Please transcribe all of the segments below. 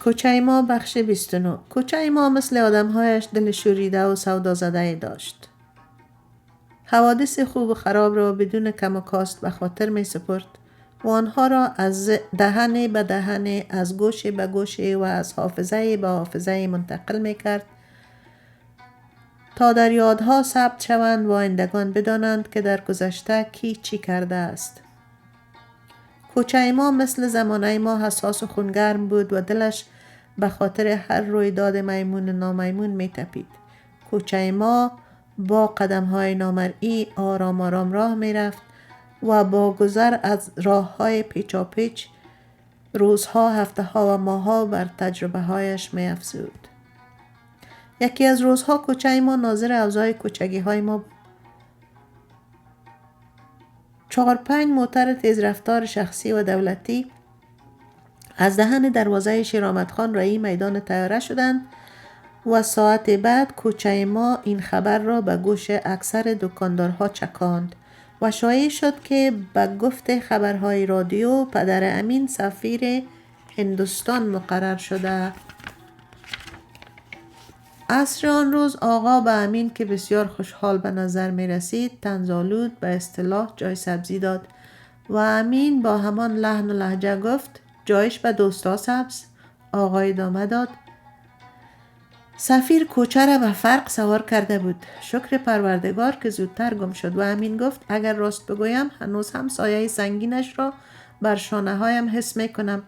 کوچه ما بخش 29. کوچه ما مثل آدمهایش دل شوریده و سودا زده داشت. حوادث خوب و خراب را بدون کم و کاست به خاطر می سپرد و آنها را از دهنه به دهنه، از گوشه به گوشه و از حافظه به حافظه منتقل می کرد تا در یادها ثبت شوند و آیندگان بدانند که در گذشته کی چی کرده است. کوچه ما مثل زمانه ما حساس و خونگرم بود و دلش به خاطر هر رویداد میمون و نامیمون می تپید. کوچه ما با قدم‌های نامرئی آرام آرام راه می رفت و با گذر از راه‌های پیچاپیچ روزها، هفته‌ها و ماه‌ها بر تجربه‌هایش می افزود. یکی از روزها کوچه ما ناظر اوضاع کوچگی‌های ما بود. 4-5 موتر تیزرفتار شخصی و دولتی از دهن دروازه شیرآمدخان رایی میدان طیاره شدند و ساعت بعد کوچه ما این خبر را به گوش اکثر دکاندارها چکاند و شایع شد که به گفت خبرهای رادیو پدر امین سفیر هندوستان مقرر شده. عصر آن روز آقا به امین که بسیار خوشحال به نظر می رسید طنزآلود به اصطلاح جای سبزی داد و امین با همان لحن و لهجه گفت جایش به دوستا سبز. آقا ادامه داد سفیر کوچه را به فرق سوار کرده بود. شکر پروردگار که زودتر گم شد. و امین گفت اگر راست بگویم هنوز هم سایه سنگینش را بر شانه هایم حس می کنم.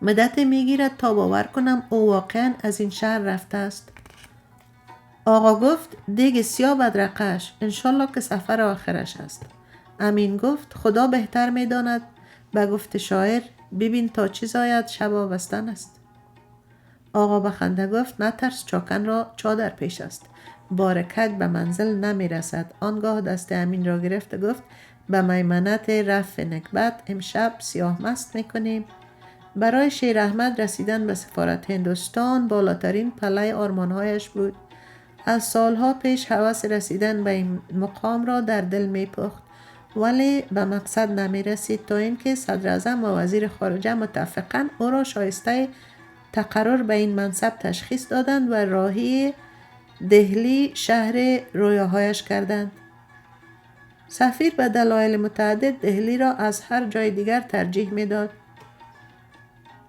مدت می گیرد تا باور کنم او واقعا از این شهر رفته است. آقا گفت دیگ سیاه بدرقه‌اش، انشالله که سفر آخرش است. امین گفت خدا بهتر می داند. به گفت شاعر ببین تا چی زاید شب آبستن است. آقا به خنده گفت نترس چاکن را چادر پیش است. بارکک به منزل نمی رسد. آنگاه دست امین را گرفت گفت به میمنت رفع نکبت امشب سیاه مست می کنیم. برای شیر احمد رسیدن به سفارت هندوستان بالاترین پله آرمانهایش بود. از سالها پیش هوس رسیدن به این مقام را در دل می پخت ولی به مقصد نمی رسید تا اینکه صدر اعظم و وزیر خارجه متفقاً او را شایسته تقرر به این منصب تشخیص دادند و راهی دهلی شهر رویاهایش کردند. سفیر به دلایل متعدد دهلی را از هر جای دیگر ترجیح می داد.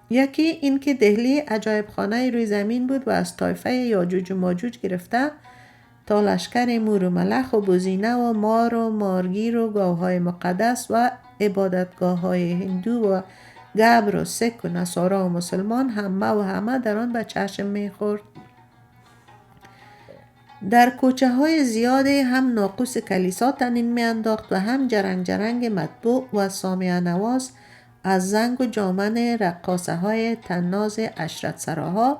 یکی این که دهلی عجایب خانه روی زمین بود و از طایفه یاجوج و ماجوج گرفته تا لشکر مور و ملخ و بزینه و مار و مارگیر و گاوهای مقدس و عبادتگاه های هندو و گبر و سک و نصارا و مسلمان همه در آن به چشم میخورد. در کوچه های زیاده هم ناقوس کلیسا طنین میانداخت و هم جرنگ مطبوع و سامعه نواز از زنگ و جامن رقاصه های طناز عشرت سراها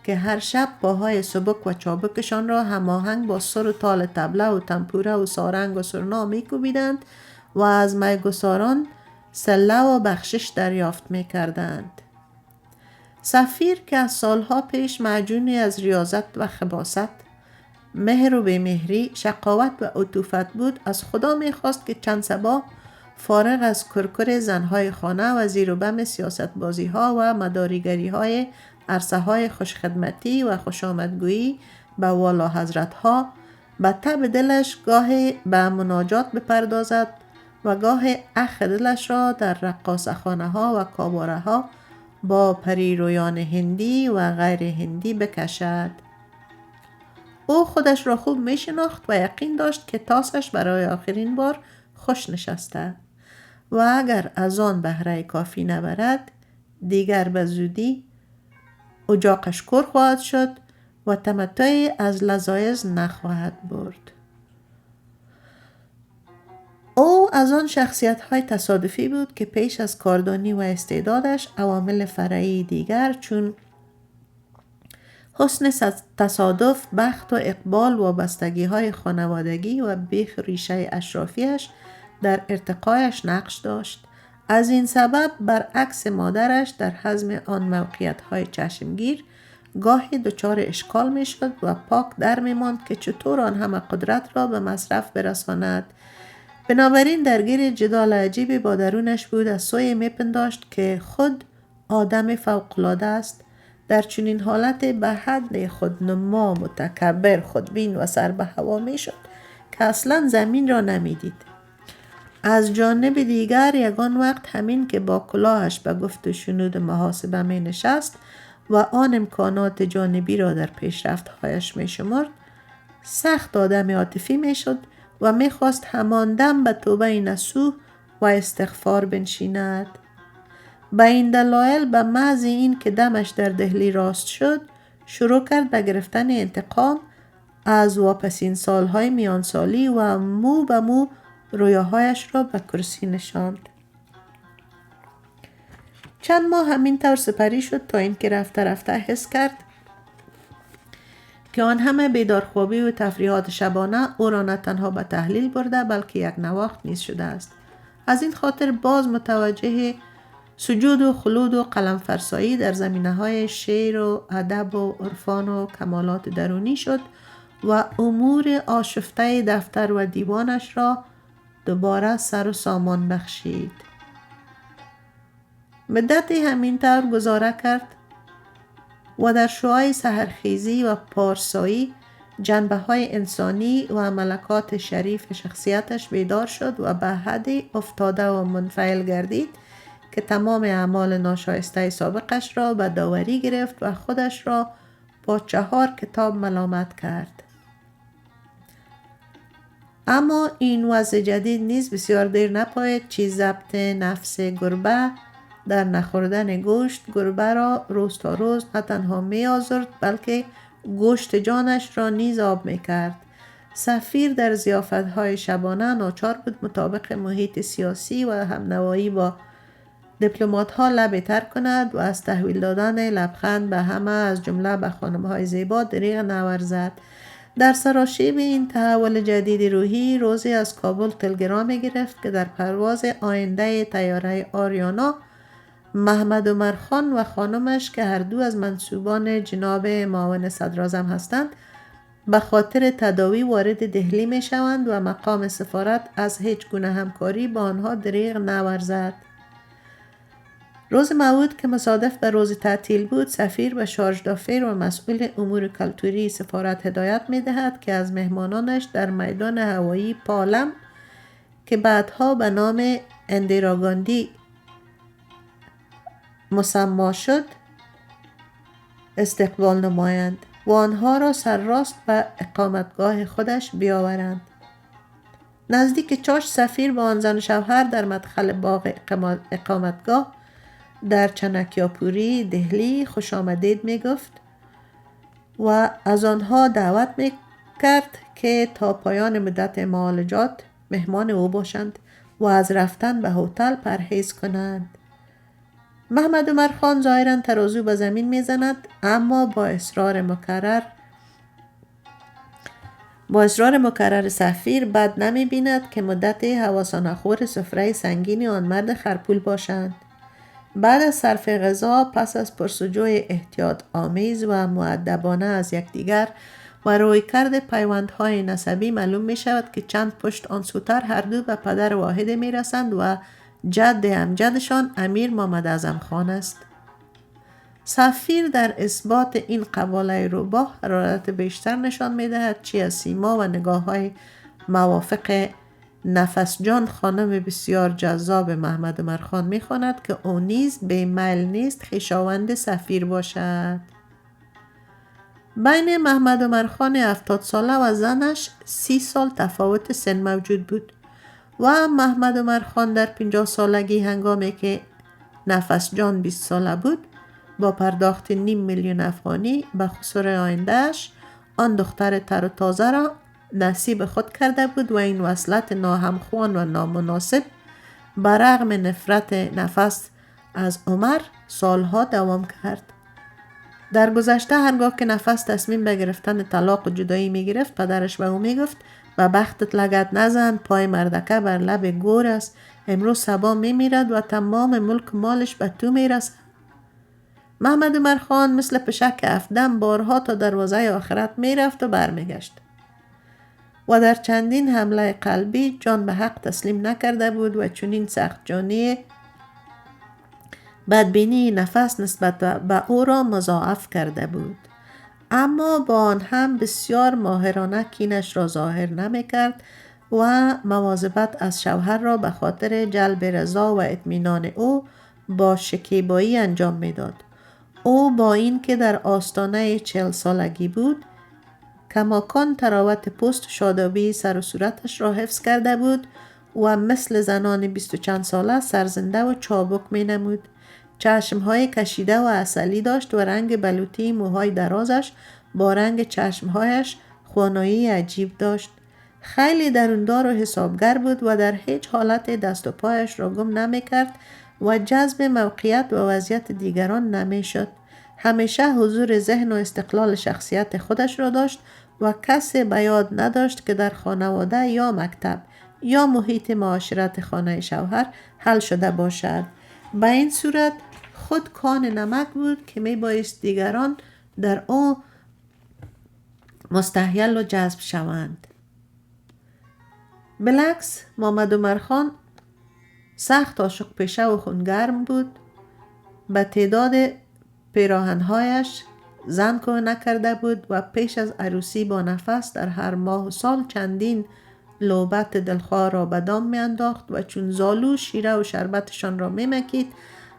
که هر شب پاهای سبک و چابکشان را هماهنگ با سر و تال طبله و تنپوره و سارنگ و سرنا میکوبیدند و از میگساران سله و بخشش دریافت میکردند. سفیر که از سالها پیش معجونی از ریاضت و خباثت، مهر و بیمهری، شقاوت و عطوفت بود از خدا میخواست که چند صباح فارغ از کرکر زنهای خانه و زیر و بم سیاست بازی ها و مداریگری های عرصه های خوشخدمتی و خوشامدگویی به والا حضرت ها به طبع دلش گاه به مناجات بپردازد و گاه اخ دلش را در رقاصه خانه ها و کاباره ها با پریرویان هندی و غیر هندی بکشد. او خودش را خوب می شناخت و یقین داشت که تاسش برای آخرین بار خوش نشسته و اگر از آن بهره کافی نبرد دیگر به زودی اجاقش کور خواهد شد و تمتعی از لذایذ نخواهد برد. او از آن شخصیت های تصادفی بود که پیش از کاردانی و استعدادش عوامل فرعی دیگر چون حسن تصادف، بخت و اقبال، وابستگی های خانوادگی و بیخ ریشه اشرافیش در ارتقایش نقش داشت. از این سبب برعکس مادرش در هضم آن موقعیت های چشمگیر گاهی دچار اشکال می شد و پاک در می ماند که چطور آن همه قدرت را به مصرف برساند. بنابراین درگیر جدال عجیبی با درونش بود. از سوی می پنداشت که خود آدم فوق‌العاده است. در چنین حالت به حد خودنما، متکبر، خودبین و سر به هوا می شد که اصلا زمین را نمی دید. از جانب دیگر یگان وقت همین که با کلاهش به گفت و شنود محاسبه می نشست و آن امکانات جانبی را در پیشرفت‌هایش می شمرد، سخت آدم عاطفی می شد و می خواست همان دم به توبه نصوح و استغفار بنشیند. به این دلایل به محض این که دمش در دهلی راست شد، شروع کرد به گرفتن انتقام از واپسین سالهای میانسالی و مو به مو رویاهایش را به کرسی نشاند. چند ماه همین طور سپری شد تا اینکه رفته رفته حس کرد که آن همه بیدارخوابی و تفریحات شبانه او را نه تنها به تحلیل برده بلکه یک نواخت نیز شده است. از این خاطر باز متوجه سجود و خلود و قلم فرسایی در زمینه‌های شعر و ادب و عرفان و کمالات درونی شد و امور آشفته دفتر و دیوانش را دوباره سر و سامان بخشید. مدتی همین طور گذاره کرد و در شعاع سحرخیزی و پارسایی جنبه‌های انسانی و ملکات شریف شخصیتش بیدار شد و به حدی افتاده و منفعل گردید که تمام اعمال ناشایسته سابقش را به داوری گرفت و خودش را با 4 کتاب ملامت کرد. اما این وضع جدید نیز بسیار دیر نپاید چیز ضبط نفس گربه در نخوردن گوشت گربه را روز تا روز نه تنها می آزرد بلکه گوشت جانش را نیز آب می کرد. سفیر در ضیافت‌های شبانه ناچار بود مطابق محیط سیاسی و همنوایی با دیپلمات‌ها لب تر کند و از تحویل دادن لبخند به همه از جمله به خانم‌های زیبا دریغ نورزد. در سراشیب این تحول جدید روحی روزی از کابل تلگرامی گرفت که در پرواز آینده طیاره آریانا محمد عمر خان و خانمش که هر دو از منسوبان جناب معاون صدراعظم هستند به خاطر تداوی وارد دهلی می شوند و مقام سفارت از هیچ گونه همکاری با آنها دریغ نورزد. روز موعود که مصادف به روز تعطیل بود، سفیر به شارژ دافیر و مسئول امور کلتوری سفارت هدایت می دهد که از مهمانانش در میدان هوایی پالم که بعدها به نام اندیراگاندی مسما شد استقبال نمایند و آنها را سرراست به اقامتگاه خودش بیاورند. نزدیک چاش سفیر با آن زن شوهر در مدخل باغ اقامتگاه در چنکیاپوری دهلی خوش آمدید می گفت و از آنها دعوت می کرد که تا پایان مدت معالجات مهمان او باشند و از رفتن به هتل پرهیز کنند. محمد عمر خان ظاهراً ترازو به زمین می زند اما با اصرار مکرر سفیر بد نمی بیند که مدت هواسانخور سفره سنگین آن مرد خرپول باشند. بعد از صرف غذا پس از پرسجوی احتیاط آمیز و مؤدبانه از یکدیگر و رویکرد پیوندهای نسبی معلوم می شود که چند پشت آن سوتر هر دو به پدر واحد می رسند و جد امجدشان امیر محمد اعظم خان است. سفیر در اثبات این قباله روباه حرارت بیشتر نشان می دهد چی از سیما و نگاه های موافق نفس جان خانم بسیار جذاب محمد عمر خان می خواند که او نیز به میل نیست خویشاوند سفیر باشد. بین محمد عمر خان 70 ساله و زنش 30 سال تفاوت سن موجود بود و محمد عمر خان در 50 سالگی هنگامی که نفس جان 20 ساله بود با پرداخت 500,000 افغانی به خسر آیندهش آن دختر تر و تازه را نصیب خود کرده بود و این وصلت ناهمخوان و نامناسب برغم نفرت نفس از عمر سالها دوام کرد. در گذشته هرگاه که نفس تصمیم به گرفتن طلاق و جدایی می گرفت پدرش به او می گفت و بختت لگد نزن، پای مردکه بر لب گور است، امروز صبا می میرد و تمام ملک مالش به تو می رسد. محمد عمر خان مثل پشک افدم بارها تا دروازه آخرت می رفت و بر می گشت و در چندین حمله قلبی جان به حق تسلیم نکرده بود و چنین سخت جانی بدبینی نفس نسبت به او را مضاعف کرده بود. اما با آن هم بسیار ماهرانه کینش را ظاهر نمی کرد و مواظبت از شوهر را به خاطر جلب رضا و اطمینان او با شکیبایی انجام می داد. او با این که در آستانه 40 سالگی بود، کماکان تراوت پوست و شادابی سر و صورتش را حفظ کرده بود و مثل زنان 20 و چند ساله سرزنده و چابک می نمود. چشمهای کشیده و عسلی داشت و رنگ بلوطی موهای درازش با رنگ چشمهایش خوانایی عجیب داشت. خیلی دروندار و حسابگر بود و در هیچ حالت دست و پایش را گم نمی کرد و جذب موقعیت و وضعیت دیگران نمی شد. همیشه حضور ذهن و استقلال شخصیت خودش را داشت و کسی به یاد نداشت که در خانواده یا مکتب یا محیط معاشرت خانه شوهر حل شده باشد. به این صورت خود کان نمک بود که می بایست دیگران در او مستحیل و جذب شوند. بلکس محمد عمر خان سخت عاشق پیشه و خونگرم بود. به تعداد پیراهنهایش زن که نکرده بود و پیش از عروسی با نفس در هر ماه و سال چندین لعبت دلخواه را به دام می انداخت و چون زالو شیره و شربتشان را می مکید.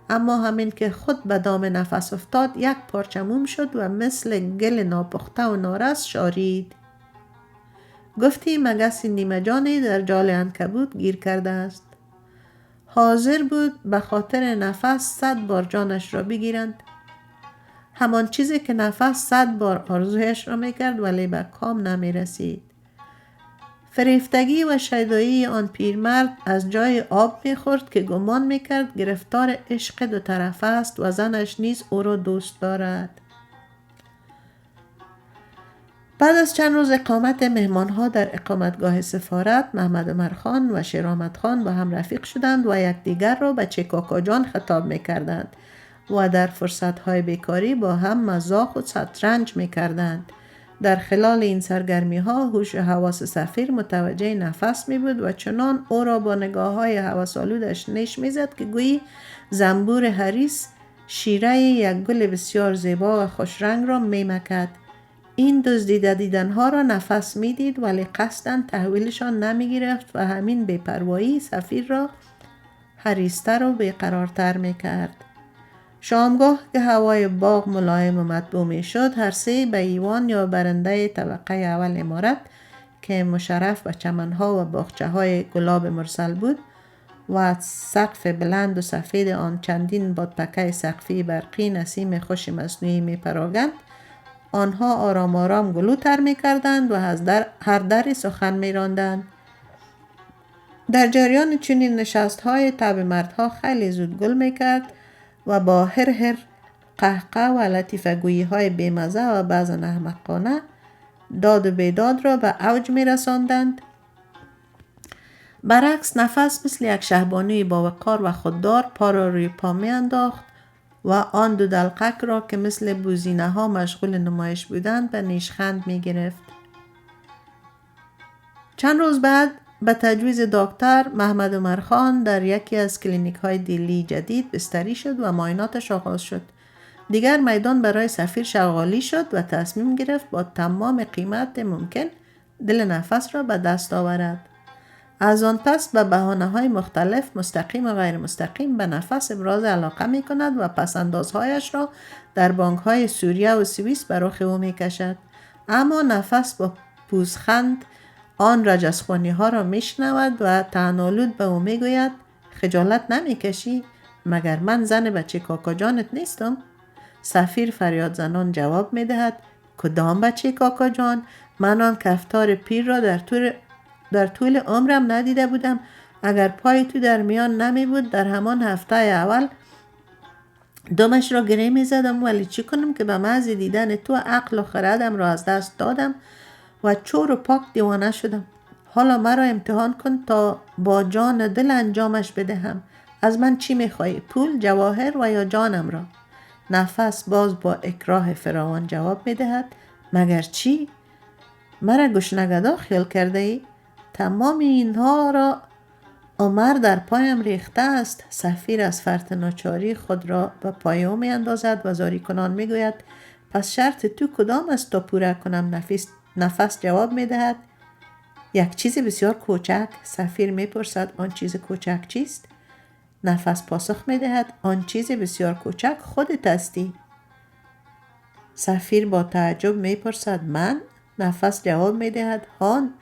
اما همین که خود به دام نفس افتاد یک پارچه موم شد و مثل گل ناپخته و نارس شارید. گفتی مگس نیمه جانی در جال عنکبوت گیر کرده است. حاضر بود به خاطر نفس 100 بار جانش را بگیرند. همان چیزی که نفس 100 بار آرزویش را میکرد ولی به کام نمی رسید. فریفتگی و شیدایی آن پیرمرد از جای آب میخورد که گمان میکرد گرفتار عشق دو طرفه است و زنش نیز او را دوست دارد. بعد از چند روز اقامت مهمانها در اقامتگاه سفارت، محمد عمر خان و شیرآمد خان با هم رفیق شدند و یکدیگر را به چه کاکا جان خطاب میکردند و در فرصتهای بیکاری با هم مزاح و شطرنج میکردند. در خلال این سرگرمی ها هوش و حواس سفیر متوجه نفس می بود و چنان او را با نگاه های هوس‌آلودش نیش می زد که گویی زنبور حریص شیره یک گل بسیار زیبا و خوشرنگ را می مکد. این دزدیده دیدنها را نفس می دید ولی قصداً تحویلشان نمی گرفت و همین بی‌پروایی سفیر را حریص‌تر و بیقرارتر می کرد. شامگاه که هوای باغ ملایم و مطبوع می شد، هر سه به ایوان یا برنده طبقه اول عمارت که مشرف به چمنها و باغچه های گلاب مرسل بود و سقف بلند و سفید آن چندین بادپکه سقفی برقی نسیم خوش مصنوعی می پراگند، آنها آرام آرام گلوتر می کردند و از هر دری سخن می راندند. در جریان چنین نشست های طبع مردها خیلی زود گل می کرد و با هر قهقه و لطیفه گویی های بیمزه و بعضا احمقانه داد و بیداد را به اوج می رساندند. برعکس نفس مثل یک شهبانوی با وقار و خوددار پا را روی پا می انداخت و آن دو دلقک را که مثل بوزینه ها مشغول نمایش بودند به نیشخند می گرفت. چند روز بعد به تجویز دکتر محمد عمر خان در یکی از کلینیک های دیلی جدید بستری شد و معایناتش آغاز شد. دیگر میدان برای سفیر شغالی شد و تصمیم گرفت با تمام قیمت ممکن دل نفس را به دست آورد. از آن پس به بهانه‌های مختلف مستقیم و غیر مستقیم به نفس ابراز علاقه می کند و پسندازهایش را در بانک‌های سوریه و سوئیس بر رخ او می کشد. اما نفس با پوزخند آن رجزخوانی ها را می شنود و طعن‌آلود به او می گوید خجالت نمی کشی؟ مگر من زن بچه کاکا جانت نیستم؟ سفیر فریاد زنان جواب می دهد کدام بچه کاکا جان؟ من آن کفتار پیر را در طول عمرم ندیده بودم. اگر پای تو در میان نمی بود در همان هفته اول دمش را گره می زدم، ولی چی کنم که به محض دیدن تو عقل و خردم را از دست دادم و چور و پاک دیوانه شدم. حالا مرا امتحان کن تا با جان دل انجامش بدهم. از من چی می خواهی؟ پول، جواهر و یا جانم را؟ نفس باز با اکراه فراوان جواب می دهد مگر چی؟ مرا گشنگدا خیال کرده ای؟ تمام اینها را عمر در پایم ریخته است. سفیر از فرط ناچاری خود را به پای او می اندازد و زاری کنان می گوید پس شرط تو کدام است تا پوره کنم؟ نفس جواب می دهد یک چیز بسیار کوچک. سفیر می پرسد آن چیز کوچک چیست؟ نفس پاسخ می دهد آن چیز بسیار کوچک خودت هستی. سفیر با تعجب می پرسد من؟ نفس جواب می دهد هان،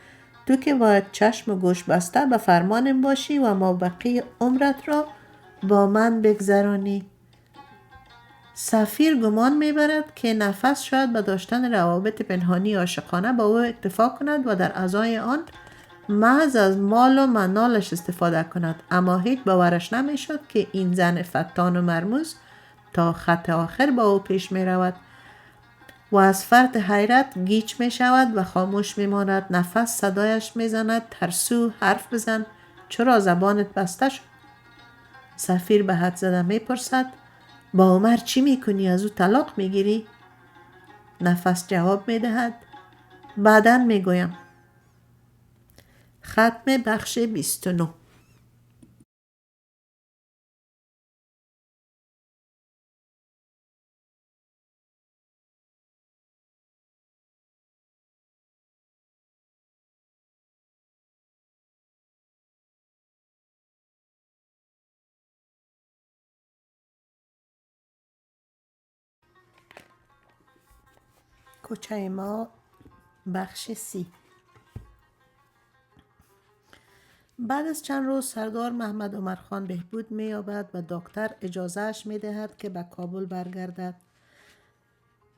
تو که باید چشم و گوش بسته به فرمانم باشی و ما بقیه عمرت را با من بگذرانی. سفیر گمان میبرد که نفس شاید به داشتن روابط پنهانی عاشقانه با او اتفاق کند و در ازای آن محض از مال و منالش استفاده کند، اما هیچ باورش نمیشد که این زن فتان و مرموز تا خط آخر با او پیش می رود و از فرط حیرت گیج می شود و خاموش می ماند. نفس صدایش می زند ترسو حرف بزن، چرا زبانت بسته شد؟ سفیر به حد زده می پرسد با عمر چی می کنی؟ از او طلاق می گیری؟ نفس جواب می دهد بعداً می گویم. ختم بخش 29. کوچه ما بخش 30. بعد از چند روز سردار محمد عمرخان بهبود می یابد و دکتر اجازهش می دهد که به کابل برگردد.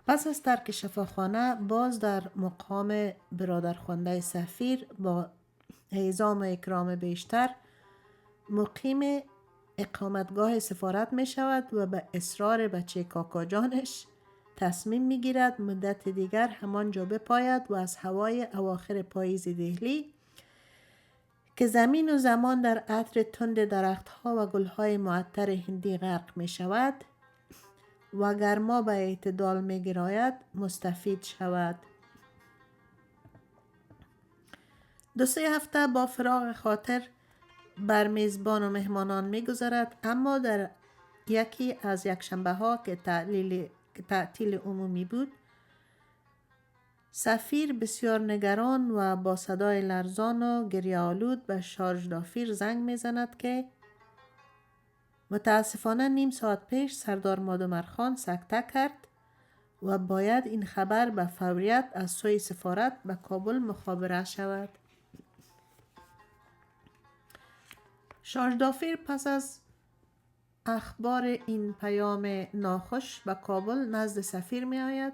پس از ترک شفاخانه باز در مقام برادرخوانده سفیر با اعزام و اکرام بیشتر مقیم اقامتگاه سفارت می شود و به اصرار بچه کاکا جانش تصمیم می گیرد مدت دیگر همانجا بپاید و از هوای اواخر پاییز دهلی که زمین و زمان در عطر تند درختها و گلهای معطر هندی غرق می شود و گرما به اعتدال می گراید مستفید شود. 2-3 هفته با فراغ خاطر بر میزبان و مهمانان می گذرد، اما در یکی از یکشنبه ها که تعطیل عمومی بود سفیر بسیار نگران و با صدای لرزان و گریه آلود به شارژ دافیر زنگ می زند که متاسفانه نیم ساعت پیش سردار مادمرخان سکته کرد و باید این خبر به فوریت از سوی سفارت به کابل مخابره شود. شارژ دافیر پس از اخبار این پیام ناخوش به کابل نزد سفیر می آید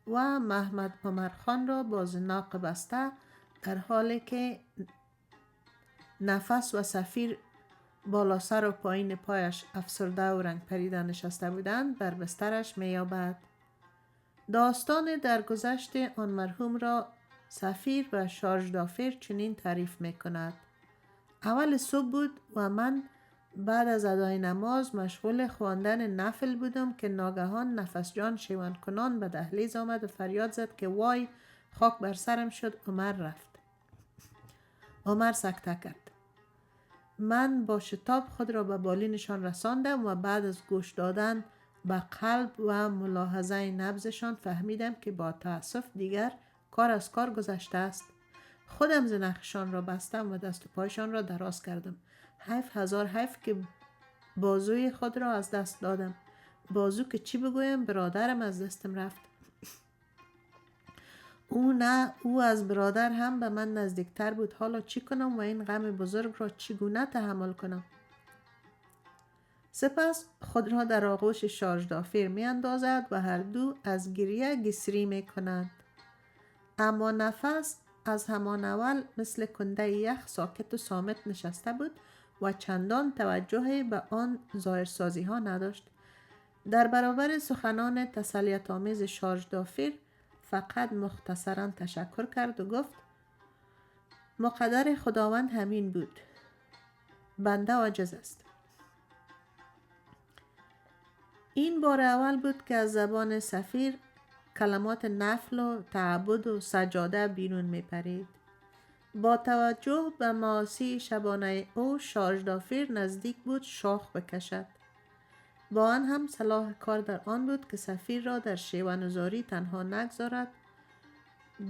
و محمد عمرخان را با زناق بسته در حالی که نفس و سفیر بالا سر و پایین پایش افسرده و رنگ پریده نشسته بودند بر بسترش می یابد. داستان درگذشت آن مرحوم را سفیر و شارژ دافیر چنین تعریف می کند. اول صبح بود و من بعد از ادای نماز مشغول خواندن نفل بودم که ناگهان نفس جان شیون کنان به دهلیز آمد و فریاد زد که وای خاک بر سرم شد، عمر رفت. عمر سکته کرد. من با شتاب خود را به بالینشان رساندم و بعد از گوش دادن به قلب و ملاحظه نبضشان فهمیدم که با تأسف دیگر کار از کار گذشته است. خودم زنخشان را بستم و دست و پایشان را دراز کردم. حیف که بازوی خود را از دست دادم. بازو که چی بگویم، برادرم از دستم رفت. او از برادر هم به من نزدیکتر بود. حالا چی کنم و این غم بزرگ را چگونه تحمل کنم؟ سپس خود را در آغوش شارژ دافیر می اندازد و هر دو از گریه گسری می کنند. اما نفس از همان اول مثل کنده یخ ساکت و صامت نشسته بود و چندان توجهی به آن ظاهرسازی ها نداشت. در برابر سخنان تسلیت آمیز شارژ دافیر فقط مختصراً تشکر کرد و گفت مقدر خداوند همین بود، بنده عاجز است. این بار اول بود که از زبان سفیر کلمات نفل و تعبد و سجاده بیرون می پرید. با توجه به معاصی شبانه او شارژدافیر نزدیک بود شاخ بکشد. با آن هم صلاح کار در آن بود که سفیر را در شیوان‌زاری تنها نگذارد.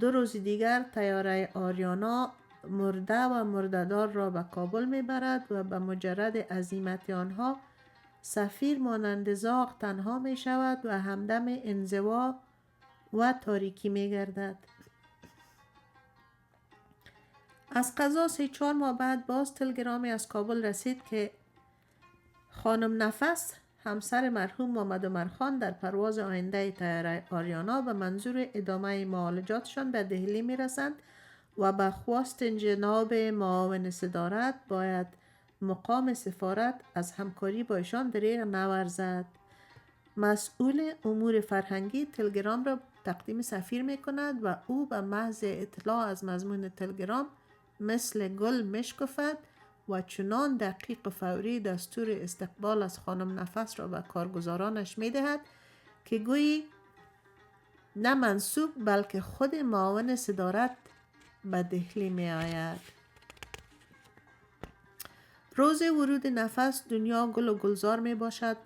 2 روز دیگر طیاره آریانا مرده و مرده‌دار را به کابل میبرد و به مجرد عزیمت آنها سفیر مانند زاغ تنها می شود و همدم انزوا و تاریکی می گردد. از قضا 3-4 ماه بعد باز تلگرامی از کابل رسید که خانم نفس همسر مرحوم محمد عمر خان در پرواز آینده طیاره آریانا به منظور ادامه معالجاتشان به دهلی می رسند و به خواست جناب معاون صدارت باید مقام سفارت از همکاری با ایشان دریغ نورزد. مسئول امور فرهنگی تلگرام را تقدیم سفیر می کند و او به محض اطلاع از مضمون تلگرام مثل گل میشکفد و چنان دقیق و فوری دستور استقبال از خانم نفس را به کارگزارانش می دهد که گویی نه منصوب بلکه خود معاون صدارت به دهلی می آید. روز ورود نفس دنیا گل و گلزار می باشد.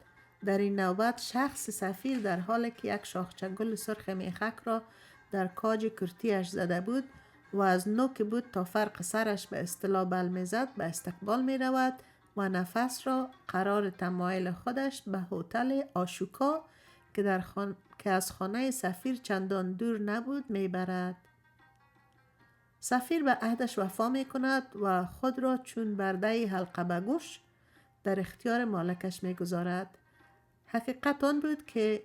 در این نوبت شخص سفیر در حالی که یک شاخچه گل سرخ میخک را در کاج کرتیش زده بود و از نوک بود تا فرق سرش به اصطلاح بل میزد به استقبال می رود و نفس را قرار تمایل خودش به هتل آشوکا که از خانه سفیر چندان دور نبود می برد. سفیر به عهدش وفا می کند و خود را چون برده حلقه به گوش در اختیار مالکش می گذارد. حقیقت آن بود که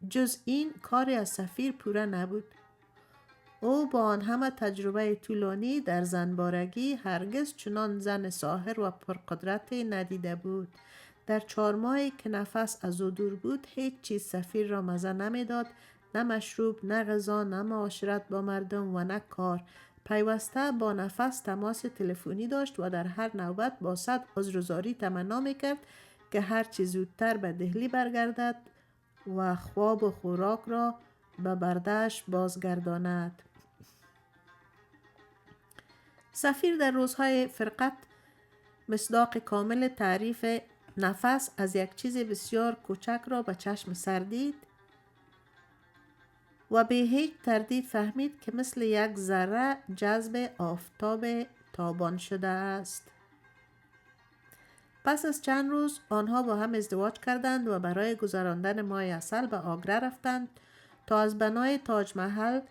جز این کاری از سفیر پوره نبود. او با آن همه تجربه طولانی در زنبارگی هرگز چنان زن ساحر و پرقدرت ندیده بود. در 4 ماهی که نفس از او دور بود هیچ چیز سفیر را مزه نمیداد، نه مشروب، نه غذا، نه معاشرت با مردم و نه کار. پیوسته با نفس تماس تلفنی داشت و در هر نوبت با صد عذرگزاری تمنا میکرد که هر چه زودتر به دهلی برگردد و خواب و خوراک را به برده‌اش بازگرداند. سفیر در روزهای فرقت مصداق کامل تعریف نفس از یک چیز بسیار کوچک را به چشم سر دید و به هیچ تردید فهمید که مثل یک ذره جذب آفتاب تابان شده است. پس از چند روز آنها با هم ازدواج کردند و برای گذراندن ماه عسل به آگره رفتند تا از بنای تاج محل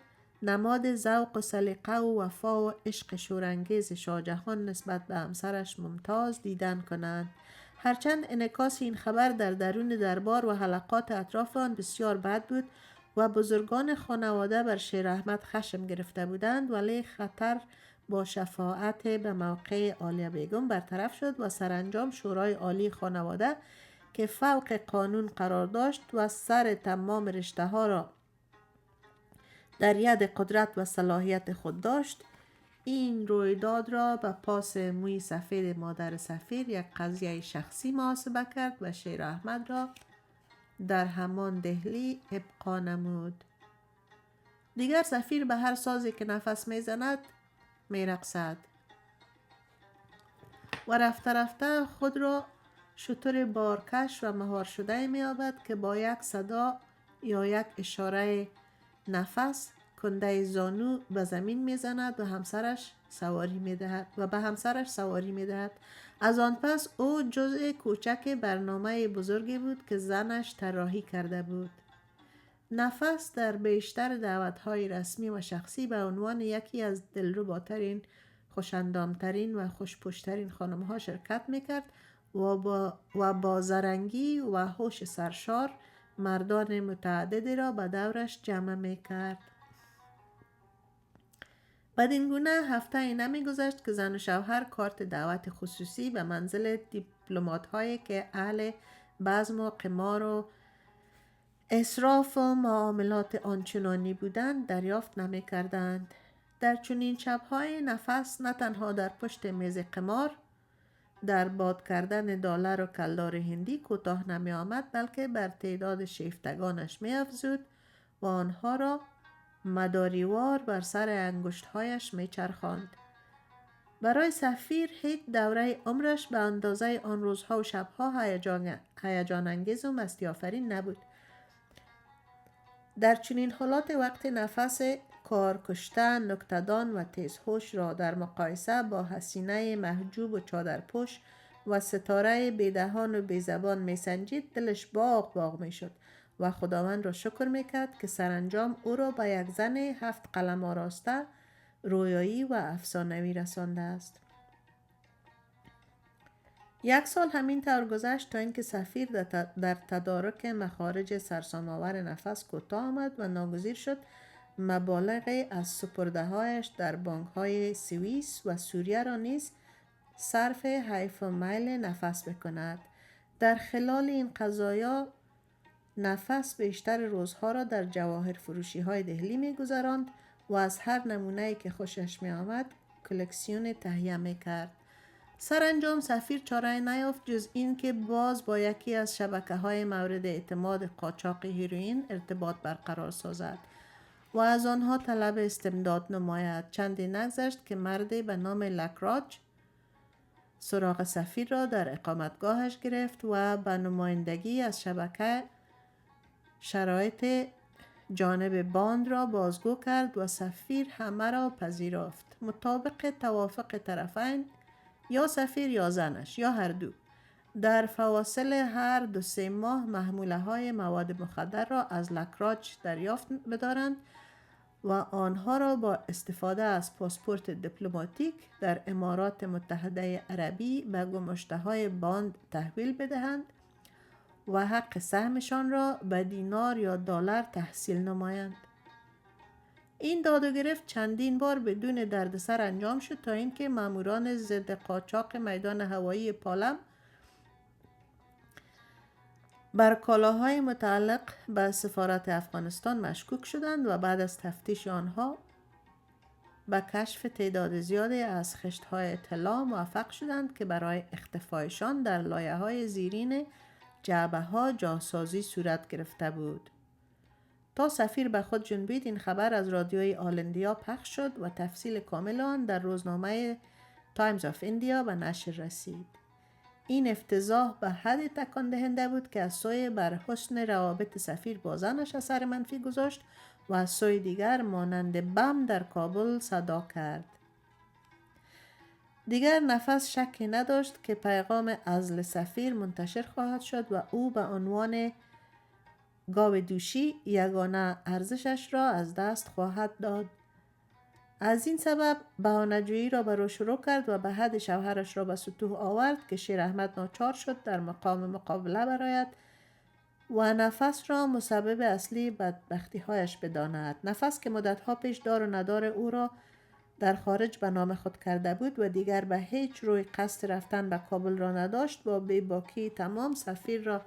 نماد ذوق و سلیقه و وفا و عشق شورانگیز شاهجهان نسبت به همسرش ممتاز دیدن کنند. هرچند انعکاس این خبر در درون دربار و حلقات اطراف آن بسیار بد بود و بزرگان خانواده بر شیر احمد خشم گرفته بودند، ولی خطر با شفاعت به موقع عالیه بیگم برطرف شد و سرانجام شورای عالی خانواده که فوق قانون قرار داشت و سر تمام رشته ها را در ید قدرت و صلاحیت خود داشت، این رویداد را به پاس موی سفید مادر سفیر یک قضیه شخصی محاسبه کرد و شیر احمد را در همان دهلی ابقا نمود. دیگر سفیر به هر سازی که نفس میزند میرقصد و رفته رفته خود را شتر بارکش و مهار شده می‌یابد که با یک صدا یا یک اشاره نفس کنده زانو به زمین میزند و به همسرش سواری میدهد. از آن پس او جزء کوچک برنامه بزرگی بود که زنش طراحی کرده بود. نفس در بیشتر دعوت‌های رسمی و شخصی به عنوان یکی از دلرباترین، خوش‌اندام‌ترین و خوش‌پوش‌ترین خانم‌ها شرکت می‌کرد و با زرنگی و هوش سرشار مردان متعددی را به دورش جمع می‌کرد. بدین گونه هفته ای نمی‌گذشت که زن و شوهر کارت دعوت خصوصی به منزل دیپلمات‌هایی که اهل بزم و قمار و اسراف و معاملات آنچنانی بودند دریافت نمی‌کردند. در چنین شب‌های نفس نه تنها در پشت میز قمار در باد کردن دلار و کلدار هندی کوتاه نمی آمد، بلکه بر تعداد شیفتگانش می افزود و آنها را مداریوار بر سر انگشتهایش می چرخاند. برای سفیر هیچ دوره عمرش به اندازه آن روزها و شبها هیجان انگیز و مستی آفرین نبود. در چنین حالات وقت نفس کار نکته‌دان و تیزهوش را در مقایسه با حسینه محجوب و چادرپوش و ستاره بیدهان و بیزبان میسنجید، دلش باغ باغ میشد و خداوند را شکر میکرد که سرانجام او را به یک زن 7 قلم آراسته، رویایی و افسانه‌ای رسانده است. 1 سال همین طور گذشت تا اینکه سفیر در تدارک مخارج سرسام‌آور نفس کوتاه آمد و ناگزیر شد مبالغی از سپرده‌هایش در بانک‌های سوئیس و سوریه را نیز صرف حیف و میل نفس بکند. در خلال این قضایا نفس بیشتر روزها را در جواهر فروشی‌های دهلی می‌گذراند و از هر نمونه‌ای که خوشش می‌آمد کلکسیون تهیه می‌کرد. سرانجام سفیر چاره نیافت جز این که باز با یکی از شبکه‌های مورد اعتماد قاچاق هیروئین ارتباط برقرار سازد و از آنها طلب استمداد نماید. چندی نگذشت که مردی به نام لکراج سراغ سفیر را در اقامتگاهش گرفت و به نمایندگی از شبکه شرایط جانب باند را بازگو کرد و سفیر همه را پذیرفت. مطابق توافق طرفین، یا سفیر یا زنش یا هر دو، در فواصل هر 2-3 ماه محموله های مواد مخدر را از لکراج دریافت بدارند و آنها را با استفاده از پاسپورت دیپلماتیک در امارات متحده عربی به گماشته های باند تحویل بدهند و حق سهمشان را به دینار یا دلار تحصیل نمایند. این داد و گرفت چندین بار بدون دردسر انجام شد تا اینکه ماموران ضد قاچاق میدان هوایی پالم بر کالاهای متعلق به سفارت افغانستان مشکوک شدند و بعد از تفتیش آنها به کشف تعداد زیادی از خشت‌های اطلاع موفق شدند که برای اختفایشان در لایه‌های زیرین جعبه‌ها جاسازی صورت گرفته بود. تا سفیر به خود جنبید این خبر از رادیوی آل اندیا پخش شد و تفصیل کامل آن در روزنامه تایمز آف اندیا به نشر رسید. این افتضاح به حد تکان دهنده بود که از سوی بر حسن روابط سفیر با زنش اثر منفی گذاشت و از سوی دیگر مانند بم در کابل صدا کرد. دیگر نفس شکی نداشت که پیغام عزل سفیر منتشر خواهد شد و او به عنوان گاو دوشی یگانه ارزشش را از دست خواهد داد. از این سبب بهانه‌جویی را برو شروع کرد و به حد شوهرش را به سطوح آورد که شیر احمد ناچار شد در مقام مقابله برآید و نفس را مسبب اصلی بدبختی‌هایش بداند. نفس که مدت‌ها پیش دار و ندار او را در خارج به نام خود کرده بود و دیگر به هیچ روی قصد رفتن به کابل را نداشت، با بی‌باکی تمام سفیر را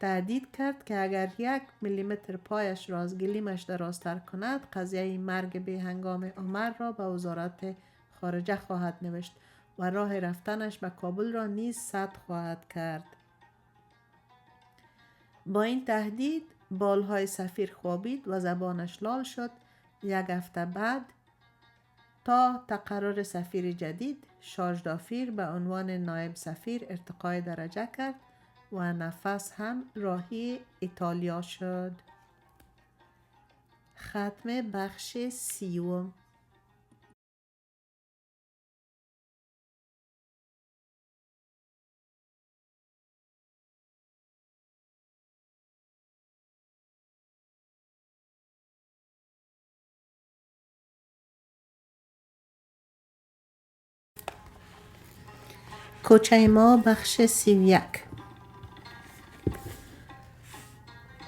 تهدید کرد که اگر 1 میلیمتر پایش را از گلیمش درازتر کند قضیه مرگ بی هنگام عمر را به وزارت خارجه خواهد نوشت و راه رفتنش به کابل را نیز سد خواهد کرد. با این تهدید بالهای سفیر خوابید و زبانش لال شد. 1 هفته بعد تا تقرر سفیر جدید، شاژدافیر به عنوان نایب سفیر ارتقای درجه کرد و نفس هم راهی ایتالیا شد. ختم بخش 30. کوچه ما بخش 31.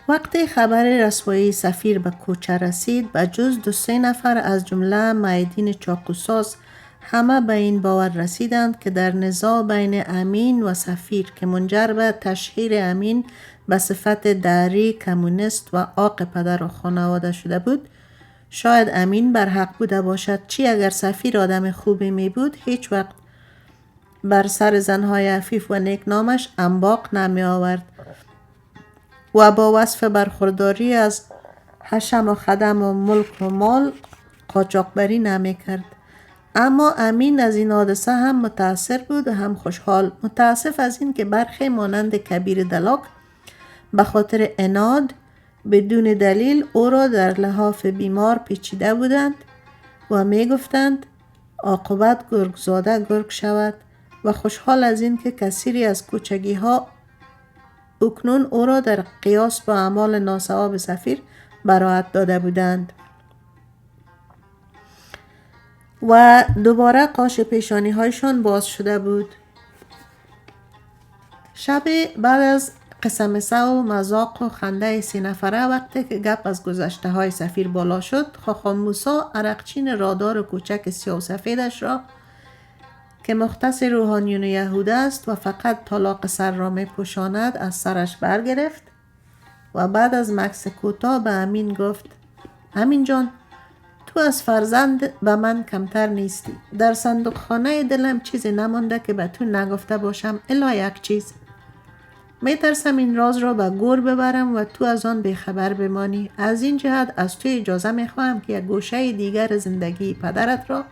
وقتی خبر رسوایی سفیر به کوچه رسید، به جز 2-3 نفر از جمله معیدین چاقوساز همه به این باور رسیدند که در نزاع بین امین و سفیر که منجر به تشهیر امین به صفت دعری کمونیست و عاق پدر و خانواده شده بود، شاید امین بر حق بوده باشد. چی اگر سفیر آدم خوبی می بود، هیچ وقت بر سر زنهای عفیف و نیک نامش انباق نمی آورد و با وصف برخورداری از حشم و خدم و ملک و مال قاچاقبری نمی کرد. اما امین از این حادثه هم متأثر بود و هم خوشحال. متاسف از این که برخی مانند کبیر دلاک به خاطر عناد بدون دلیل او را در لحاف بیمار پیچیده بودند و می گفتند عاقبت گرگزاده گرگ شود و خوشحال از این که کثیری از کوچگی ها اکنون او را در قیاس با اعمال ناصواب سفیر براءت داده بودند. و دوباره قاش پیشانی هایشان باز شده بود. شب بعد از قسمسه و مذاق و خنده 3 نفره وقتی که گپ از گذشته های سفیر بالا شد، خاخام موسی عرقچین رادار کوچک سیاه و سفیدش را که مختص روحانیون یهود است و فقط طلاق سر را می پوشاند از سرش برگرفت و بعد از مکث کوتاه به امین گفت: امین جان، تو از فرزند به من کمتر نیستی. در صندوق خانه دلم چیزی نمانده که به تو نگفته باشم الا یک چیز. می ترسم این راز را به گور ببرم و تو از آن بیخبر بمانی. از این جهت از تو اجازه می خواهم که یک گوشه دیگر زندگی پدرت را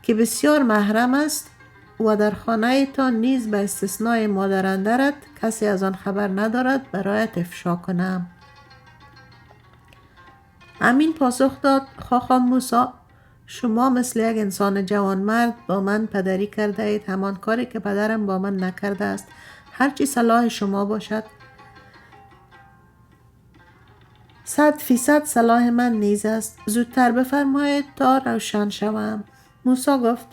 که بسیار محرم است و در خانه تا نیز به استثنای مادر اندرت کسی از آن خبر ندارد برایت افشا کنم. امین پاسخ داد: خاخام موسی، شما مثل یک انسان جوانمرد با من پدری کرده اید، همان کاری که پدرم با من نکرده است. هرچی صلاح شما باشد. 100% صلاح من نیز است. زودتر بفرمایید تا روشن شوم. موسی گفت: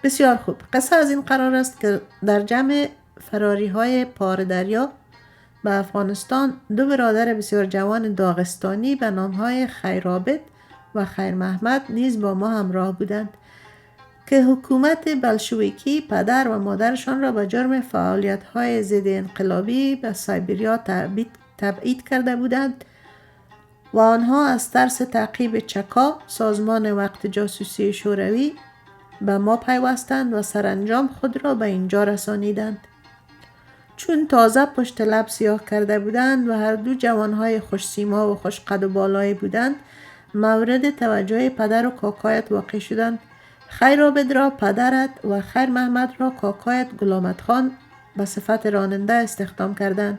بسیار خوب. قصه از این قرار است که در جمع فراری های پار دریا به افغانستان 2 برادر بسیار جوان داغستانی به نام های خیرعابد و خیر محمد نیز با ما همراه بودند که حکومت بلشویکی پدر و مادرشان را به جرم فعالیت های ضد انقلابی به سایبریا تبعید کرده بودند و آنها از ترس تعقیب چکا سازمان وقت جاسوسی شوروی به ما پیوستند و سرانجام خود را به اینجا رسانیدند. چون تازه پشت لب سیاه کرده بودند و هر دو جوانهای خوش سیما و خوش قد و بالایی بودند، مورد توجه پدر و کاکایت واقع شدند. خیرعابد را پدرت و خیر محمد را کاکایت غلامت خان به صفت راننده استخدام کردند.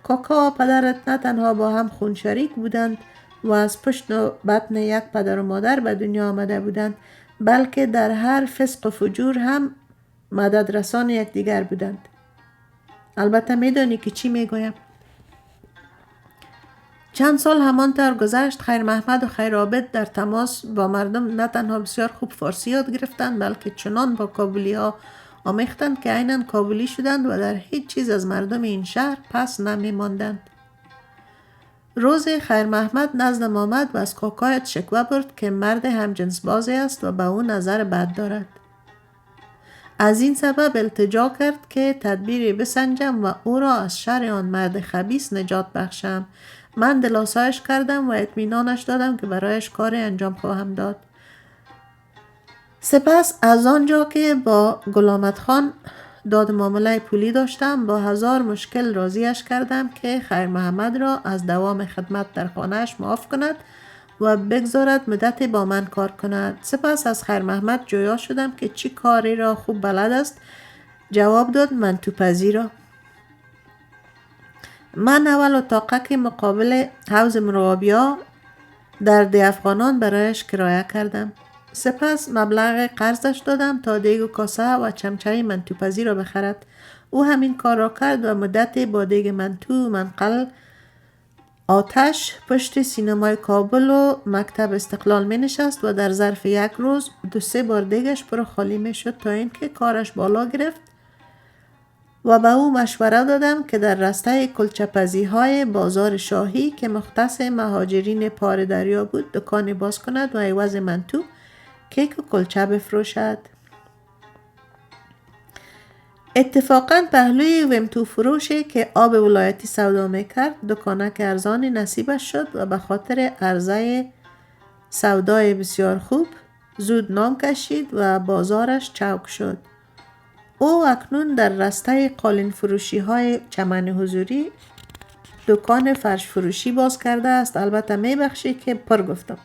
کاکا و پدرت نه تنها با هم خون شریک بودند و از پشت و بطن یک پدر و مادر به دنیا آمده بودند، بلکه در هر فسق و فجور هم مدد رسان یکدیگر بودند. البته میدانی که چی میگویم. چند سال همانطور گذشت. خیر محمد و خیرعابد در تماس با مردم نه تنها بسیار خوب فارسی یاد گرفتند، بلکه چنان با کابلی ها آمیختند که عیناً کابلی شدند و در هیچ چیز از مردم این شهر پس نمی ماندند. روز خیر محمد نزدم آمد و از کاکایت شکوه برد که مرد همجنس بازی است و به او نظر بد دارد. از این سبب التجا کرد که تدبیری بسنجم و او را از شر آن مرد خبیث نجات بخشم. من دلاسایش کردم و اطمینانش دادم که برایش کاری انجام خواهم داد. سپس از آنجا که با غلامت خان داد معامله پولی داشتم، با 1000 مشکل راضیش کردم که خیر محمد را از دوام خدمت در خانهش معاف کند و بگذارد مدتی با من کار کند. سپس از خیر محمد جویا شدم که چی کاری را خوب بلد است. جواب داد: من تو پذیرا. من اول اتاقک مقابل حوض مروابیا در ده افغانان برایش کرایه کردم. سپس مبلغ قرضش دادم تا دیگ و کاسه و چمچه منتوپزی را بخرد. او همین کار را کرد و مدتی با دیگ منتو، منقل، آتش پشت سینمای کابل و مکتب استقلال می نشست و در ظرف 1 روز 2-3 بار دیگش پر خالی می شد تا اینکه کارش بالا گرفت و به او مشوره دادم که در رسته کلچه‌پزی های بازار شاهی که مختص مهاجرین پار دریا بود دکان باز کند و عوض منتو کیک و کلچه بفروشد. اتفاقاً پهلوی ومتو فروشی که آب ولایتی سودا میکرد دکانک ارزانی نصیبش شد و به خاطر عرضه سودای بسیار خوب زود نام کشید و بازارش چوک شد. او اکنون در رسته قالین فروشی های چمن حضوری دکان فرش فروشی باز کرده است. البته میبخشی که پر گفتم،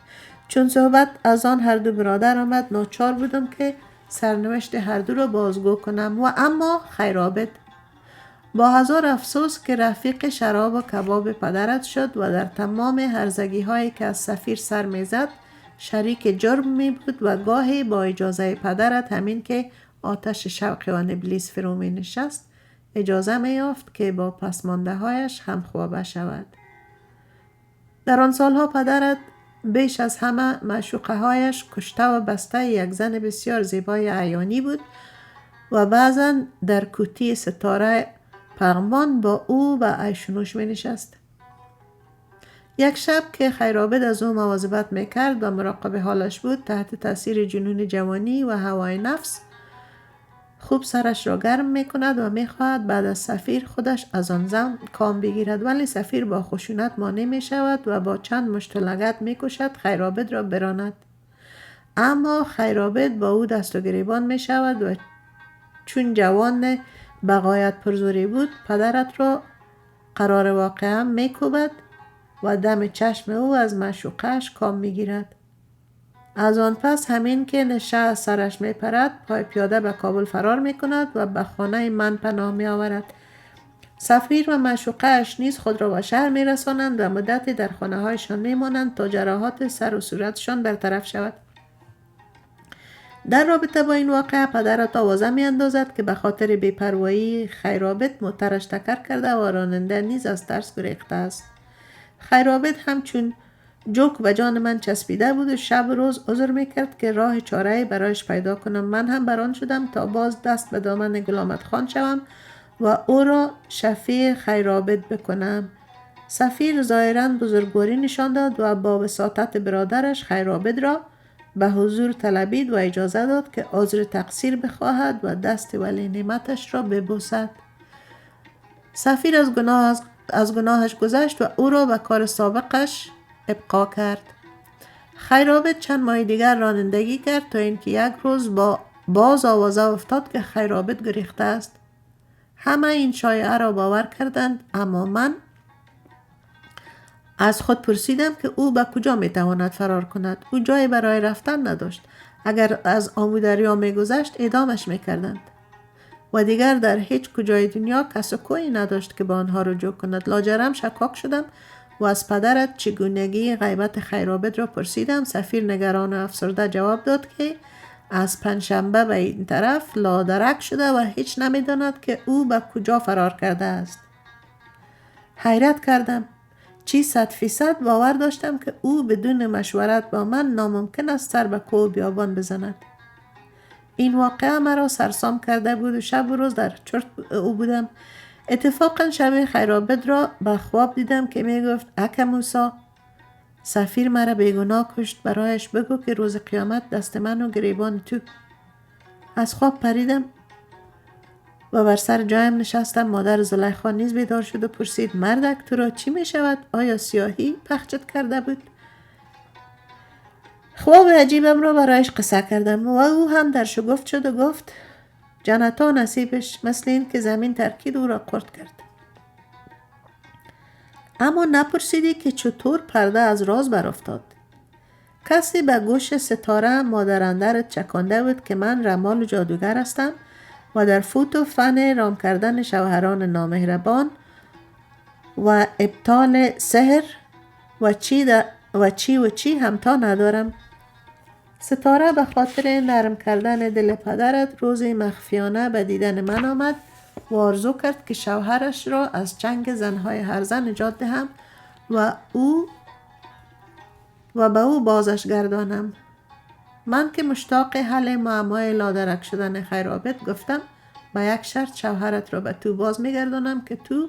چون صحبت از آن هر دو برادر آمد، ناچار بودم که سرنوشت هر دو را بازگو کنم. و اما خیرعابد با هزار افسوس که رفیق شراب و کباب پدرت شد و در تمام هرزگی هایی که از سفیر سر میزد شریک جرم می بود و گاهی با اجازه پدرت همین که آتش شوق آن ابلیس فرو می نشست اجازه می یافت که با پسمانده هایش هم خوابه شود. در آن سالها پدرت بیش از همه معشوقه هایش کشته و بسته یک زن بسیار زیبای عیانی بود و بعضا در کوتی ستاره پغمان با او و عیشونوش می نشست. یک شب که خیرعابد از او مواظبت می کرد و مراقب حالش بود، تحت تاثیر جنون جوانی و هوای نفس خوب سرش را گرم می کند و می خواهد بعد از سفیر خودش از آن زن کام بگیرد، ولی سفیر با خشونت مانع می شود و با چند مشت لگد می کشد خیرعابد را براند. اما خیرعابد با او دست و گریبان می شود و چون جوان بغایت پرزوری بود پدرت را قرار واقعا می کوبد و دم چشم او از معشوقش کام می گیرد. از آن پس همین که نشه از سرش می پرد پای پیاده به کابل فرار می کند و به خانه من پناه می آورد. سفیر و معشوقش نیز خود را به شهر می رسانند و مدتی در خانه هایشان می مانند تا جراحات سر و صورتشان برطرف شود. در رابطه با این واقعه پدرت آوازه می اندازد که به خاطر بی‌پروایی خیرعابد موترش تکر کرده و راننده نیز از ترس گریخته است. خیرعابد همچون جوک به جان من چسبیده بود و شب و روز عذر می کرد که راه چاره‌ای برایش پیدا کنم. من هم بران شدم تا باز دست به دامن غلامت خان شوم و او را شفیع خیرعابد بکنم. سفیر ظاهراً بزرگواری نشان داد و با وساطت برادرش خیرعابد را به حضور طلبید و اجازه داد که عذر تقصیر بخواهد و دست ولی نعمتش را ببوسد. سفیر از گناهش گذشت و او را به کار سابقش ابقا کرد. خیرعابد چند ماه دیگر رانندگی کرد تا اینکه یک روز باز آوازه افتاد که خیرعابد گریخته است. همه این شایعه را باور کردند، اما من از خود پرسیدم که او به کجا میتواند فرار کند. او جایی برای رفتن نداشت. اگر از آمودریا میگذشت اعدامش میکردند و دیگر در هیچ کجای دنیا کس و کویی نداشت که با آنها رجوع کند. لاجرم شکاک شدم و از پدرت چگونگی غیبت خیرعابد را پرسیدم. سفیر نگران و افسرده جواب داد که از پنجشنبه به این طرف لادرک شده و هیچ نمیداند که او به کجا فرار کرده است. حیرت کردم. چی 100% باور داشتم که او بدون مشورت با من ناممکن است سر به کوه بیابان بزند. این واقعه مرا سرسام کرده بود و شب و روز در چرت او بودم. اتفاقا شب خیرعابد را به خواب دیدم که می گفت اکا موسی، سفیر مرا بیگناه کشت، برایش بگو که روز قیامت دست من و گریبان تو. از خواب پریدم و بر سر جایم نشستم. مادر زلیخا نیز بیدار شد و پرسید مردک تو را چی می شود؟ آیا سیاهی پخشت کرده بود؟ خواب عجیبم را برایش قصه کردم و او هم در شگفت شد و گفت جنتا نصیبش مثل این که زمین ترکید او را قرد کرد. اما نپرسیدی که چطور پرده از راز برافتاد. کسی به گوش ستاره مادر اندرت چکانده بود که من رمال جادوگر هستم و در فوت و فن رام کردن شوهران نامهربان و ابطال سحر و چی همتا ندارم. ستاره به خاطر نرم کردن دل پدرت روزی مخفیانه به دیدن من آمد و آرزو کرد که شوهرش را از چنگ زنهای هرزه نجات دهم و به او بازش گردانم. من که مشتاق حل معمای لادرک شدن خیرعابد گفتم با یک شرط شوهرت را به تو باز میگردانم که تو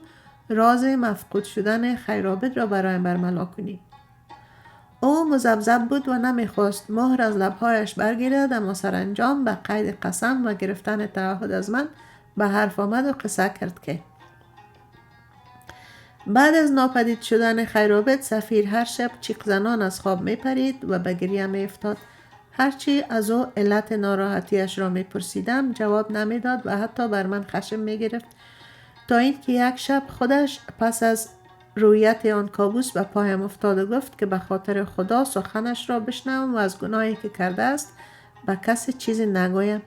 راز مفقود شدن خیرعابد را برایم برملا کنی. او مذبذب بود و نمیخواست مهر از لبهایش برگیرد، اما سرانجام به قید قسم و گرفتن تعهد از من به حرف آمد و قصه کرد که بعد از ناپدید شدن خیرعابد سفیر هر شب چیق زنان از خواب می پرید و به گریه می افتاد. هرچی از او علت ناراحتیش را می پرسیدم جواب نمی داد و حتی بر من خشم می گرفت، تا اینکه یک شب خودش پس از رویت آن کابوس به پایم افتاد و گفت که به خاطر خدا سخنش را بشنوم و از گناهی که کرده است به کسی چیزی نگویم.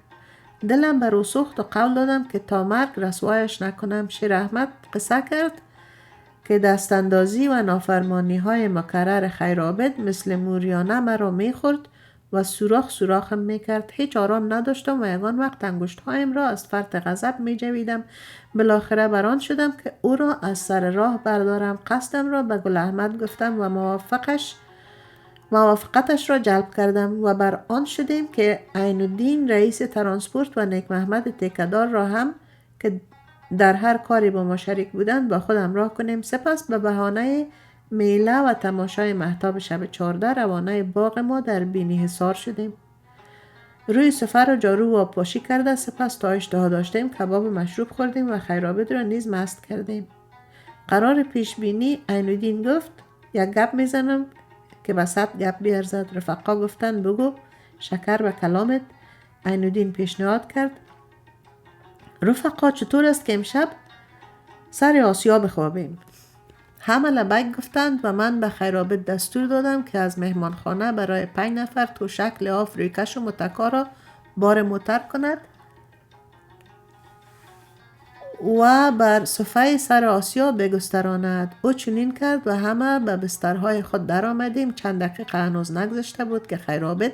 دلم بر او سوخت و قول دادم که تا مرگ رسوایش نکنم. شیر احمد قصه کرد که دستاندازی و نافرمانی های مکرر خیرعابد مثل موریانه مرا میخورد و سوراخم میکرد. هیچ آرام نداشتم و یگان وقت انگشت هایم را از فرط غضب میجویدم. بالاخره بران شدم که او را از سر راه بردارم. قصدم را به گل احمد گفتم و موافقتش را جلب کردم و بر آن شدیم که عین الدین رئیس ترانسپورت و نیک محمد تکدار را هم که در هر کاری با ما شریک بودند با خود همراه کنیم. سپس به بهانه میله و تماشای مهتاب شب 14 روانه باغ ما در بینی حصار شدیم. روی سفر را جارو و آبپاشی کرده سپس تا اشتها داشتیم کباب مشروب خوردیم و خیرعابد را نیز مست کردیم. قرار پیش بینی عین الدین گفت یک گپ میزنم که به 100 گپ بیارزد. رفقا گفتن بگو، شکر به کلامت. عین الدین پیشنهاد کرد رفقا چطور است که امشب سر آسیا بخوابیم؟ همه لبک گفتند و من به خیرعابد دستور دادم که از مهمانخانه برای 5 نفر توشک لحاف رویکش و متکا را بار موتر کند و بر صفحه سر آسیا بگستراند. او چنین کرد و همه به بسترهای خود در آمدیم. چند دقیقه هنوز نگذشته بود که خیرعابد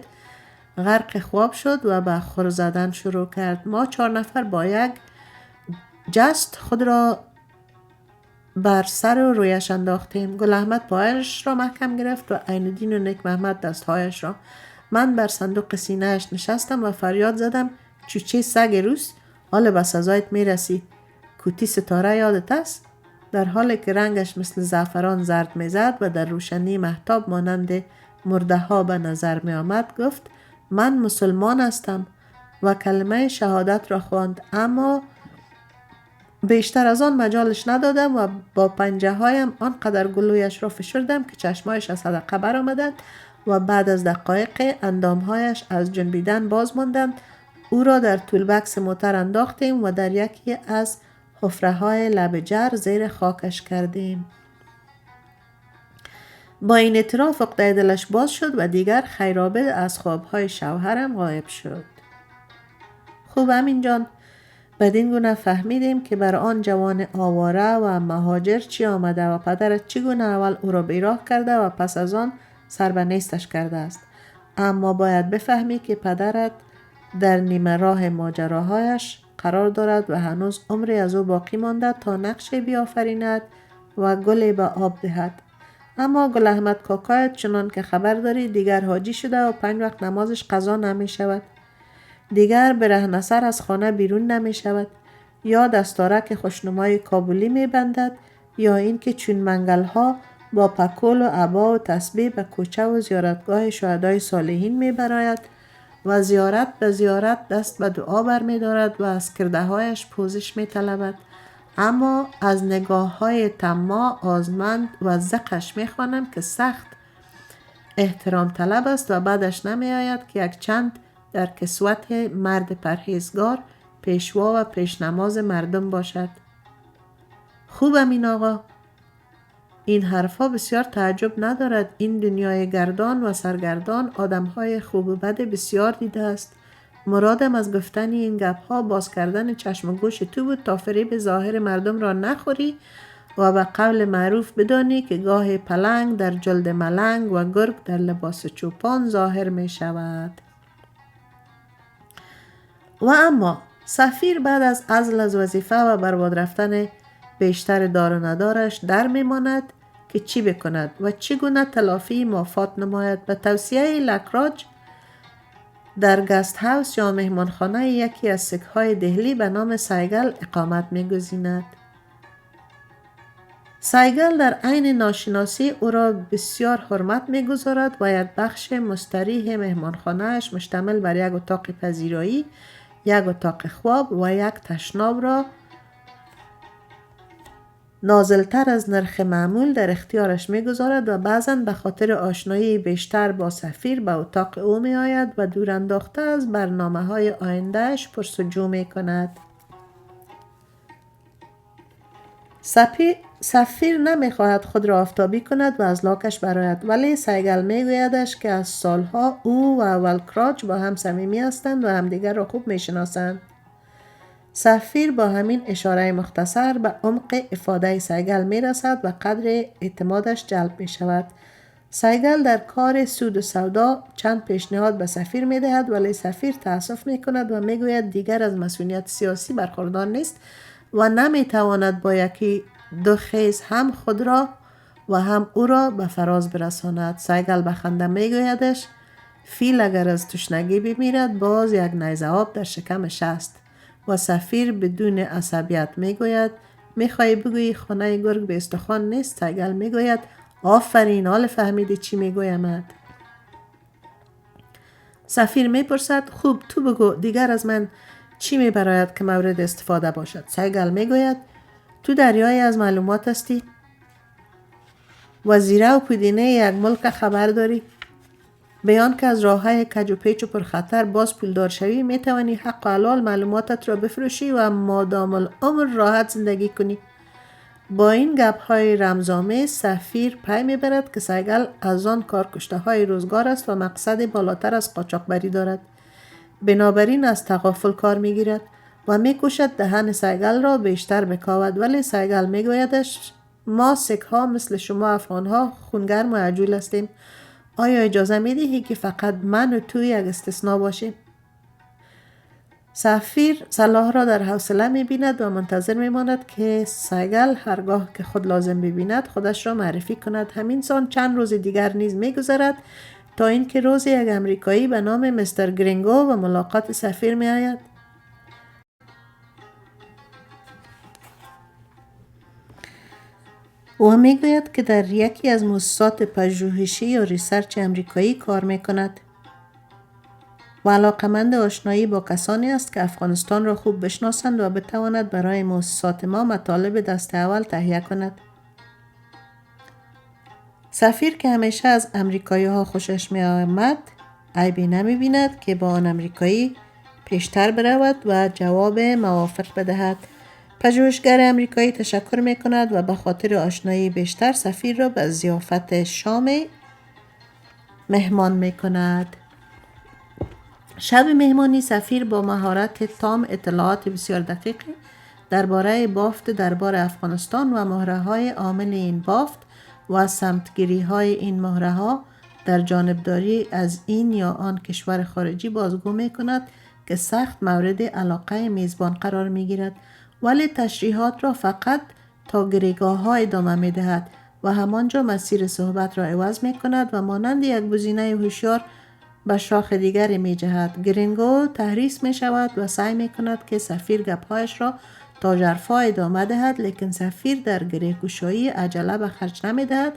غرق خواب شد و به خور زدن شروع کرد. ما 4 نفر با یک جست خود را بر سر و رویش انداختیم. گل احمد پایش را محکم گرفت و عین الدین و نیک محمد دستهایش را. من بر صندوق سینه‌اش نشستم و فریاد زدم چوچه سگ روس، حال به سزایت میرسی. کوتی ستاره یادت است؟ در حالی که رنگش مثل زعفران زرد میزد و در روشنی مهتاب مانند مرده ها به نظر می آمد گفت من مسلمان هستم و کلمه شهادت را خواند، اما بیشتر از آن مجالش ندادم و با پنجه هایم آنقدر گلویش را فشردم که چشمایش از صدقه بر آمدند و بعد از دقایق اندامهایش از جنبیدن باز ماندند. او را در طولبکس موتر انداختیم و در یکی از حفره های لب جر زیر خاکش کردیم. با این اعتراف عقده دلش باز شد و دیگر خیرعابد از خوابهای شوهرم غایب شد. خوب امین جان، بدین گونه فهمیدیم که بر آن جوان آواره و مهاجر چی آمده و پدرت چگونه اول او را بیراه کرده و پس از آن سر به نیستش کرده است. اما باید بفهمی که پدرت در نیمه راه ماجراهایش قرار دارد و هنوز عمری از او باقی مانده تا نقشی بیافریند و گلی به آب دهد. اما گل احمد کاکایت چنان که خبر داری دیگر حاجی شده و 5 وقت نمازش قضا نمی شود. دیگر برهنه سر از خانه بیرون نمی شود. یا دستارک خوشنمای کابلی می بندد یا اینکه چون منگل ها با پکول و عبا و تسبیح به کوچه و زیارتگاه شهدای صالحین می براید و زیارت به زیارت دست به دعا بر می دارد و از کرده هایش پوزش می طلبد. اما از نگاه های طماع آزمند و زقش می خوانم که سخت احترام طلب است و بعدش نمی آید که یک چند در کسوت مرد پرهیزگار پیشوا و پیشنماز مردم باشد. خوبم این آقا، این حرفا بسیار تعجب ندارد. این دنیای گردان و سرگردان آدمهای خوب و بد بسیار دیده است. مرادم از گفتن این گپها باز کردن چشم و گوش تو بود تا فریب ظاهر مردم را نخوری و به قول معروف بدانی که گاه پلنگ در جلد ملنگ و گرگ در لباس چوپان ظاهر می شود. و اما سفیر بعد از عزل از وظیفه و برباد رفتن بیشتر دار و ندارش در میماند که چی بکند و چگونه تلافی مافات نماید. به توصیه لکراج در گست هاوس یا مهمانخانه یکی از سکهای دهلی به نام سایگل اقامت می‌گزیند. سایگل در عین ناشناسی او را بسیار حرمت می‌گذارد و یک بخش مستریح مهمانخانه‌اش مشتمل بر یک اتاق پذیرایی، یک اتاق خواب و یک تشناب را نازلتر از نرخ معمول در اختیارش می‌گذارد و بعضاً به خاطر آشنایی بیشتر با سفیر به اتاق او می‌آید و دور انداخته از برنامه‌های آینده‌اش پرس‌وجو می‌کند. سفیر نمیخواهد خود را آفتابی کند و از لاکش برآید، ولی سیگل میگویدش که از سالها او و ولکراچ با هم صمیمی هستند و همدیگر را خوب میشناسند. سفیر با همین اشاره مختصر به عمق افاده سیگل میرسد و قدر اعتمادش جلب می شود. سیگل در کار سود و سودا چند پیشنهاد به سفیر می دهد، ولی سفیر تأسف می کند و می گوید دیگر از مسئولیت سیاسی برخوردار نیست و نمی تواند با یکی دو خیز هم خود را و هم او را به فراز برساند. سیگل به خنده می گویدش فیل اگر از تشنگی بمیرد باز یک نیزه آب در شکمش است. و سفیر بدون عصبیت می گوید میخوای بگویی خانه گرگ به استخوان نیست؟ سیگل می گوید آفرین، حال فهمیدی چی می گویمت. سفیر می پرسد خوب تو بگو دیگر از من چی می براید که مورد استفاده باشد؟ سیگل می گوید تو دریای از معلومات هستی و زیره و پودینه یک ملک خبر داری، بیان که از راه های کج و پیچ و پرخطر باز پولدار شوی می توانی حق و حلال معلوماتت را بفروشی و مادام العمر راحت زندگی کنی. با این گپ های رمزآمیز سفیر پی می برد که سیگل از آن کارکشته های روزگار است و مقصد بالاتر از قاچاقبری دارد. بنابراین از تغافل کار می گیرد و می کوشد دهن سیگل را بیشتر بکاود، ولی سیگل می گویدش ما سیک ها مثل شما افغان ها خونگرم و عجول هستیم. آیا اجازه می دهی که فقط من و تو یک استثناء باشیم؟ سفیر صلاح را در حوصله می بیند و منتظر می ماند که سیگل هرگاه که خود لازم ببیند خودش را معرفی کند. همین سان چند روز دیگر نیز می گذرد تا اینکه روز یک امریکایی به نام مستر گرینگو و ملاقات سفیر می آید. او می گوید که در یکی از مؤسسات پژوهشی یا ریسرچ امریکایی کار می کند و علاقمند آشنایی با کسانی است که افغانستان را خوب بشناسند و بتواند برای مؤسسات ما مطالب دست اول تهیه کند. سفیر که همیشه از امریکایی ها خوشش می آمد عیبی نمی بیند که با آن امریکایی پیشتر برود و جواب موافق بدهد. پژوهشگر امریکایی تشکر می کند و به خاطر آشنایی بیشتر سفیر را به ضیافت شام مهمان می کند. شب مهمانی سفیر با مهارت تام اطلاعات بسیار دقیقی درباره بافت دربار افغانستان و مهره‌های عامل این بافت و سمتگیری‌های این مهره‌ها در جانبداری از این یا آن کشور خارجی بازگو می‌کند که سخت مورد علاقه میزبان قرار می‌گیرد، ولی تشریحات را فقط تا گریگاه‌ها ادامه می‌دهد و همانجا مسیر صحبت را عوض می‌کند و مانند یک بزینه هوشیار به شاخ دیگری می جهد. گرینگو تحریص می شود و سعی می کند که سفیر گپهایش را تا ژرفا ادامه دهد، لیکن سفیر در گریه‌گشایی عجله به خرج نمی دهد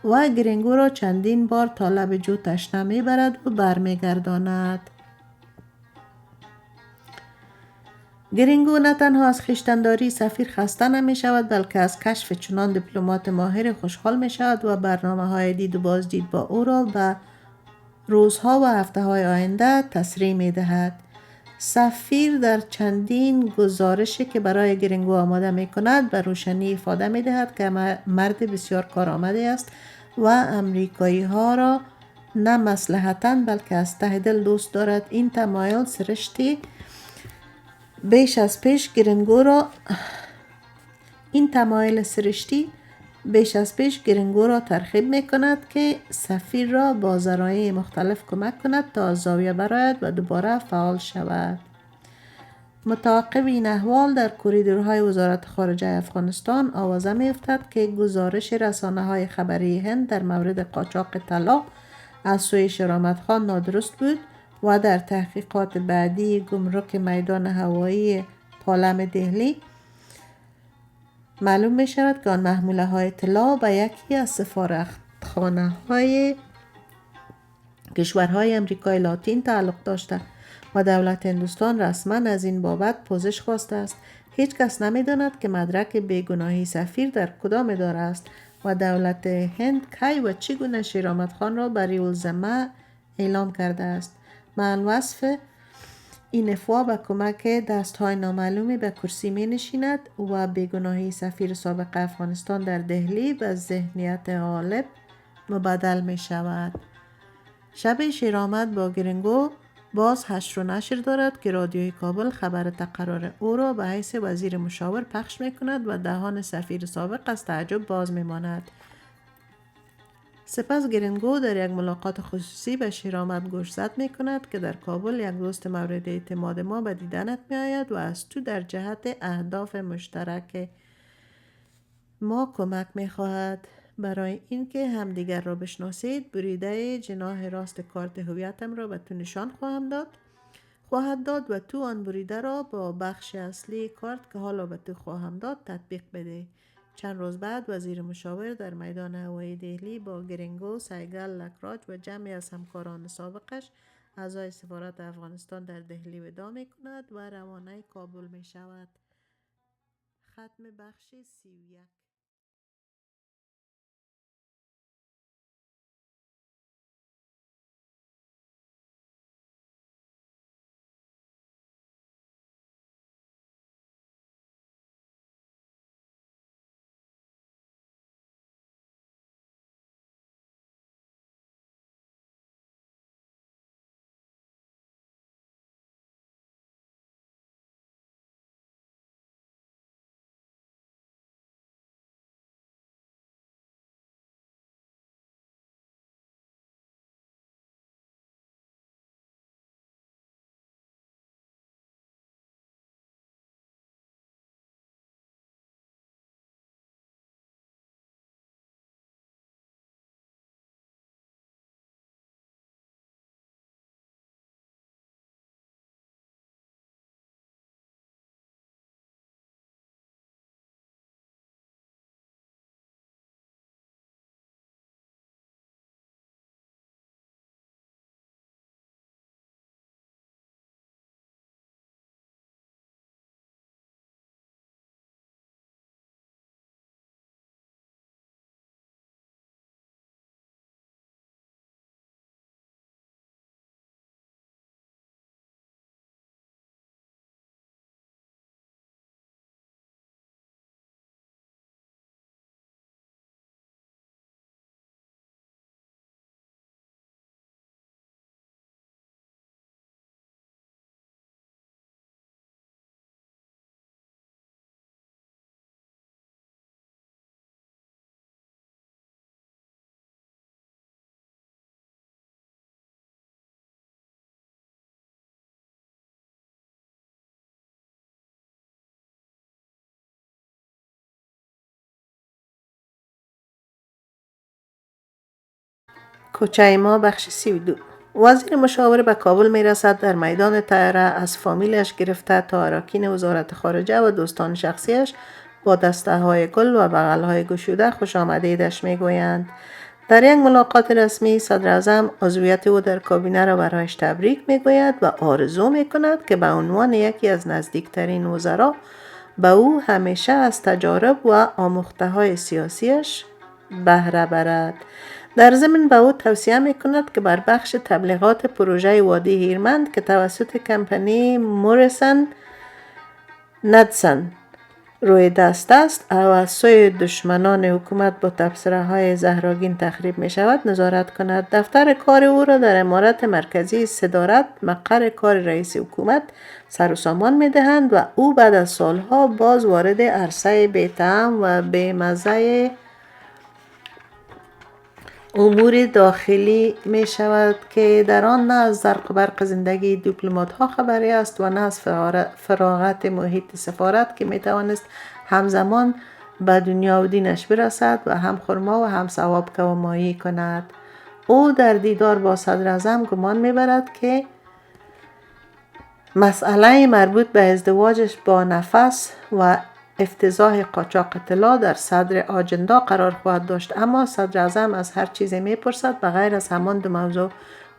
و گرینگو را چندین بار تا لب جو تشنه می برد و برمی گرداند. گرینگو نه تنها از خویشتنداری سفیر خسته نمی شود بلکه از کشف چنان دیپلمات ماهر خوشحال می شود و برنامه های دید و بازدید با او را به روزها و هفته های آینده تسریع می دهد. سفیر در چندین گزارشی که برای گرینگو آماده می کند به روشنی افاده می دهد که مرد بسیار کارآمده است و امریکایی ها را نه مصلحتاً بلکه از ته دل دوست دارد. این تمایل سرشتی بیش از پیش گرینگو را ترغیب می کند که سفیر را با ذرایع مختلف کمک کند تا از زاویه برآید و دوباره فعال شود. متعاقب این احوال در کوریدورهای وزارت خارجه افغانستان آوازه می افتد که گزارش رسانه‌های خبری هند در مورد قاچاق طلا از سوی شرامتخان نادرست بود و در تحقیقات بعدی گمرک میدان هوایی پالم دهلی معلوم می شود که آن محموله های طلا به یکی از سفارتخانه های کشورهای امریکای لاتین تعلق داشته و دولت هندوستان رسما از این بابت پوزش خواسته است. هیچ کس نمی داند که مدرک بیگناهی سفیر در کدام اداره است و دولت هند کی و چگونه شیرآمد خان را بری الذمه اعلام کرده است. من وصف این افوا به کمک دستهای نامعلومی به کرسی می نشیند و بیگناهی سفیر سابق افغانستان در دهلی به ذهنیت غالب مبدل می شود. شب شیرآمد با گرینگو باز حشر و نشر دارد که رادیوی کابل خبر تقرر او را به حیث وزیر مشاور پخش می کند و دهان سفیر سابق از تعجب باز می ماند. سپس گرینگو در یک ملاقات خصوصی به شیرآمد گوشزد می کند که در کابل یک دوست مورد اعتماد ما به دیدنت می آید و از تو در جهت اهداف مشترک ما کمک می خواهد. برای اینکه همدیگر را بشناسید بریده جناح راست کارت هویتم را به تو نشان خواهد داد و تو آن بریده را با بخش اصلی کارت که حالا به تو خواهم داد تطبیق بده. چند روز بعد وزیر مشاور در میدان هوایی دهلی با گرینگو، سیگل، لکراج و جمعی از همکاران سابقش اعضای سفارت افغانستان در دهلی وداع می کند و روانه کابل می شود. ختم بخش 31. کوچه ما بخش 32. وزیر مشاور به کابل می رسد. در میدان طیاره از فامیلش گرفته تا اراکین وزارت خارجه و دوستان شخصیش با دسته های گل و بغل های گشوده خوش آمدیدش می گویند. در یک ملاقات رسمی صدر اعظم عضویت او در کابینه را برایش تبریک می گوید و آرزو می کند که به عنوان یکی از نزدیکترین وزرا به او همیشه از تجارب و آموخته های سیاسیش بهره برد. در ضمن به او توصیه می کند که بر بخش تبلیغات پروژه وادی هیرمند که توسط کمپانی موریسن ندسن روی دست است و از سوی دشمنان حکومت با تبصره های زهراگین تخریب می شود نظارت کند. دفتر کار او را در عمارت مرکزی صدارت مقر کار رئیس حکومت سر و سامان می دهند و او بعد از سالها باز وارد عرصه بی‌طعم و بی‌مزه امور داخلی می شود که در آن نه از زرق و برق زندگی دیپلمات ها خبری است و نه از فراغت محیط سفارت که می توانست همزمان به دنیا و دینش برسد و هم خرما و هم ثواب کومایی کند. او در دیدار با صدر اعظم گمان می برد که مسئله مربوط به ازدواجش با نفس و افتضاح قاچاق طلا در صدر آجندا قرار خواهد داشت، اما صدر اعظم از هر چیزی میپرسد بغیر از همان دو موضوع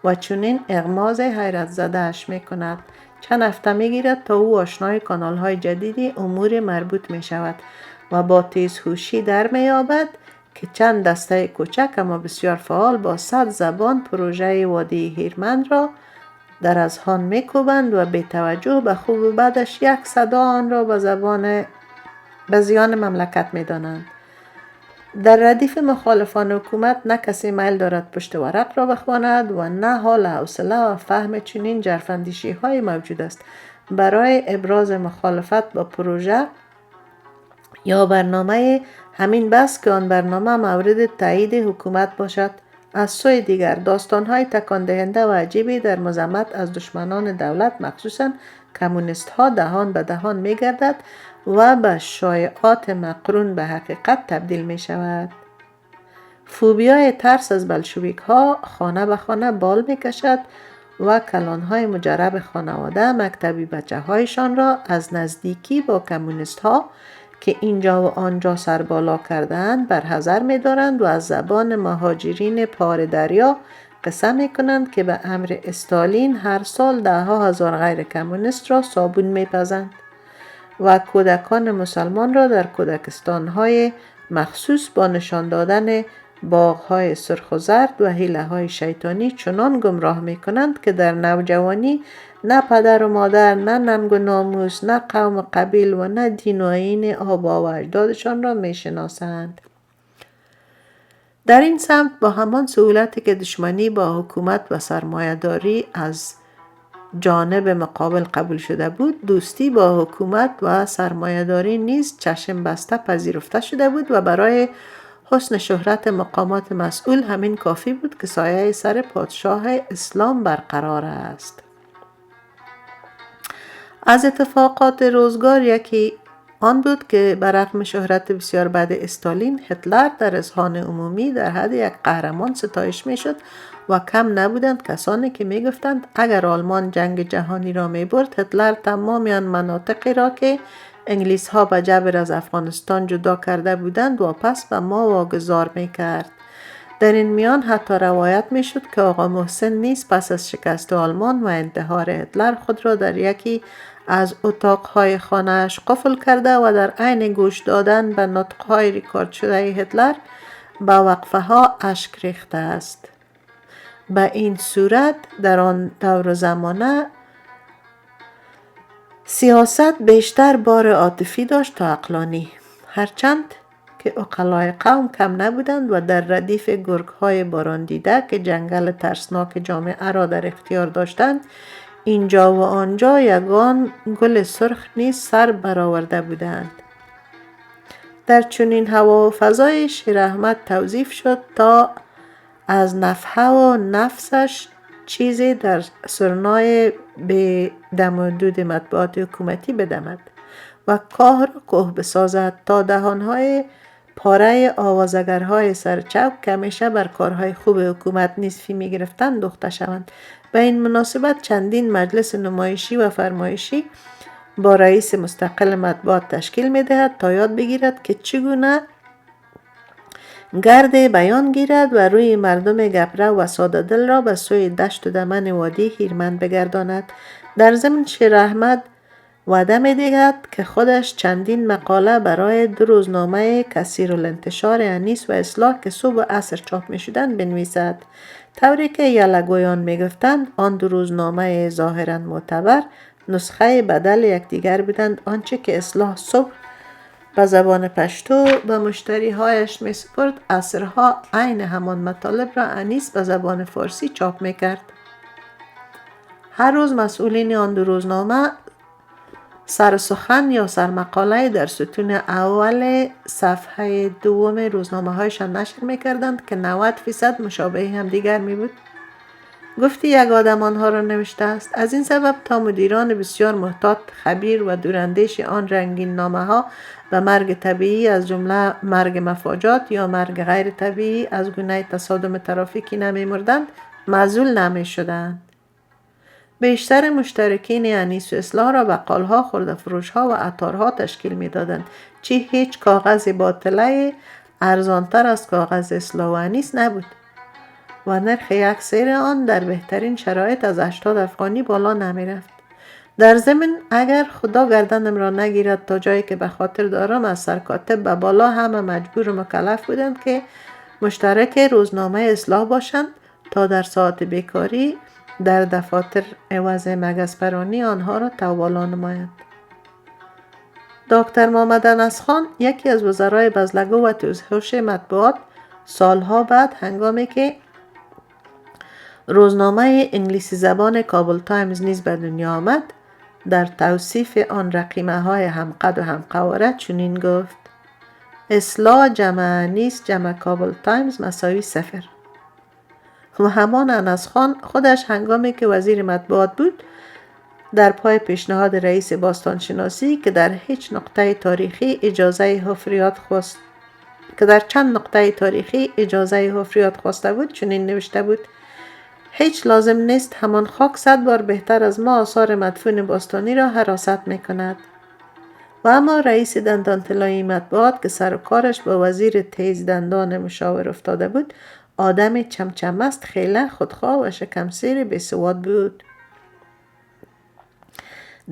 و چنین اغماض حیرت زده اش میکند. چند هفته میگیرد تا او آشنای کانال های جدیدی امور مربوط میشود و با تیزهوشی در مییابد که چند دسته کوچک اما بسیار فعال با 100 زبان پروژه وادی هیرمند را در اذهان میکوبند و بی توجه به خوب و بدش یک صدا آن را به زیان مملکت میدانند. در ردیف مخالفان حکومت نه کسی میل دارد پشت ورق را بخواند و نه حال حوصله و فهم چنین جرفندیشی های موجود است برای ابراز مخالفت با پروژه یا برنامه، همین بس که آن برنامه مورد تایید حکومت باشد. از سوی دیگر داستان‌های تکان دهنده و عجیبی در مذمت از دشمنان دولت مخصوصاً کمونیست‌ها دهان به دهان می‌گردد و به شایعات مقرون به حقیقت تبدیل می‌شود. فوبیای ترس از بلشویک‌ها خانه به خانه بال می‌کشد و کلان‌های مجرب خانواده مکتبی بچه‌هایشان را از نزدیکی با کمونیست‌ها که اینجا و آنجا سر بالا کردند برحذر می‌دارند و از زبان مهاجرین پار دریا قسم می‌کنند که به امر استالین هر سال ده‌ها هزار غیر کمونیست را صابون می‌پزند و کودکان مسلمان را در کودکستان‌های مخصوص با نشان دادن باغ‌های سرخ و زرد و حیله‌های شیطانی چنان گمراه می‌کنند که در نوجوانی نه پدر و مادر، نه ننگ و ناموس، نه قوم و قبیل و نه دین و آیین آبا و اجدادشان را می‌شناسند. در این سمت با همان سهولتی که دشمنی با حکومت و سرمایه‌داری از جانب مقابل قبول شده بود، دوستی با حکومت و سرمایه‌داری نیز چشم بسته پذیرفته شده بود و برای حسن شهرت مقامات مسئول همین کافی بود که سایه سر پادشاه اسلام برقرار است. از اتفاقات روزگار یکی آن بود که برغم شهرت بسیار بد استالین، هتلر در اذهان عمومی در حد یک قهرمان ستایش میشد و کم نبودند کسانی که میگفتند اگر آلمان جنگ جهانی را میبرد، هتلر تمام آن مناطقی را که انگلیس ها به جبر از افغانستان جدا کرده بودند واپس به ما واگذار میکرد. در این میان حتی روایت میشد که آقا محسن نیز پس از شکست آلمان و انتحار هتلر خود را در یکی از اتاقهای خانه‌اش قفل کرده و در عین گوش دادن به نطقهای ریکارد شده هتلر به وقفه ها اشک ریخته است. به این صورت در آن دور و زمانه سیاست بیشتر بار عاطفی داشت تا عقلانی، هرچند که عقلای قوم کم نبودند و در ردیف گرگ‌های باران دیده که جنگل ترسناک جامعه را در اختیار داشتند، اینجا و آنجا یگان گل سرخ نیز سر برآورده بودند. در چنین هوا و فضای شیر احمد توظیف شد تا از نفحه و نفسش چیزی در سرنای به دم و دود مطبوعات حکومتی بدمد و کاه را کوه بسازد تا دهانهای پاره آوازگرهای سرچوب که همیشه بر کارهای خوب حکومت نیز می گرفتند دوخته شوند. به این مناسبت چندین مجلس نمایشی و فرمایشی با رئیس مستقل مطبوعات تشکیل می دهد تا یاد بگیرد که چگونه گرد بیان گیرد و روی مردم گپره و ساده دل را به سوی دشت و دمن وادی هیرمند بگرداند. در ضمن شیر احمد وعده می دهد که خودش چندین مقاله برای 2 روزنامه کثیرالانتشار انیس و اصلاح که صبح و عصر چاپ می شدند بنویسد، طوری که یلگویان می گفتند آن 2 روزنامه ظاهرا معتبر نسخه بدل یکدیگر بودند. آنچه که اصلاح صبح به زبان پشتو به مشتری هایش می سپرد، عصرها عین همان مطالب را انیس به زبان فارسی چاپ می کرد. هر روز مسئولین آن 2 روزنامه سر سخن یا سرمقاله در ستون اول صفحه 2 روزنامه هایشان نشر می کردند که 90% مشابه هم دیگر می بود. گفتی یک آدم آنها را نوشته است. از این سبب تا مدیران بسیار محتاط، خبیر و دوراندیش آن رنگین نامه ها به مرگ طبیعی از جمله مرگ مفاجات یا مرگ غیر طبیعی از گونه تصادم ترافیکی نمی مردند معزول نمی شدند. بیشتر مشترکین انیس و اصلاح را بقالها، خرده فروشها و عطارها تشکیل می دادند. هیچ کاغذ باطله ارزانتر از کاغذ اصلاح و انیس نبود و نرخ یک سیر آن در بهترین شرایط از 80 افغانی بالا نمی رفت. در ضمن اگر خدا گردنم را نگیرد تا جایی که به خاطر دارم از سرکاتب به بالا همه مجبور و مکلف بودند که مشترک روزنامه اصلاح باشند تا در ساعت بیکاری در دفاتر عوض مگسپرانی آنها را توبالا نمایند. دکتر محمد انس خان یکی از وزرای بزلگو و توزهوش مطبوعات سالها بعد هنگامی که روزنامه انگلیسی زبان کابل تایمز نیز به دنیا آمد در توصیف آن رقیمه های همقد و همقواره چنین گفت: اصلاح جمع نیست جمع کابل تایمز مساوی 0. و همان انس خان خودش هنگامی که وزیر مطبوعات بود در پای پیشنهاد رئیس باستانشناسی که در هیچ نقطه تاریخی اجازه حفریات خواست خواسته بود چنین نوشته بود: هیچ لازم نیست، همان خاک 100 بار بهتر از ما آثار مدفون باستانی را حراست میکند. و اما رئیس دندان طلایی مطبوعات که سر و کارش با وزیر تیز دندان مشاور افتاده بود آدم چمچمست، خیله، خودخواه و شکمسیر بیسواد بود.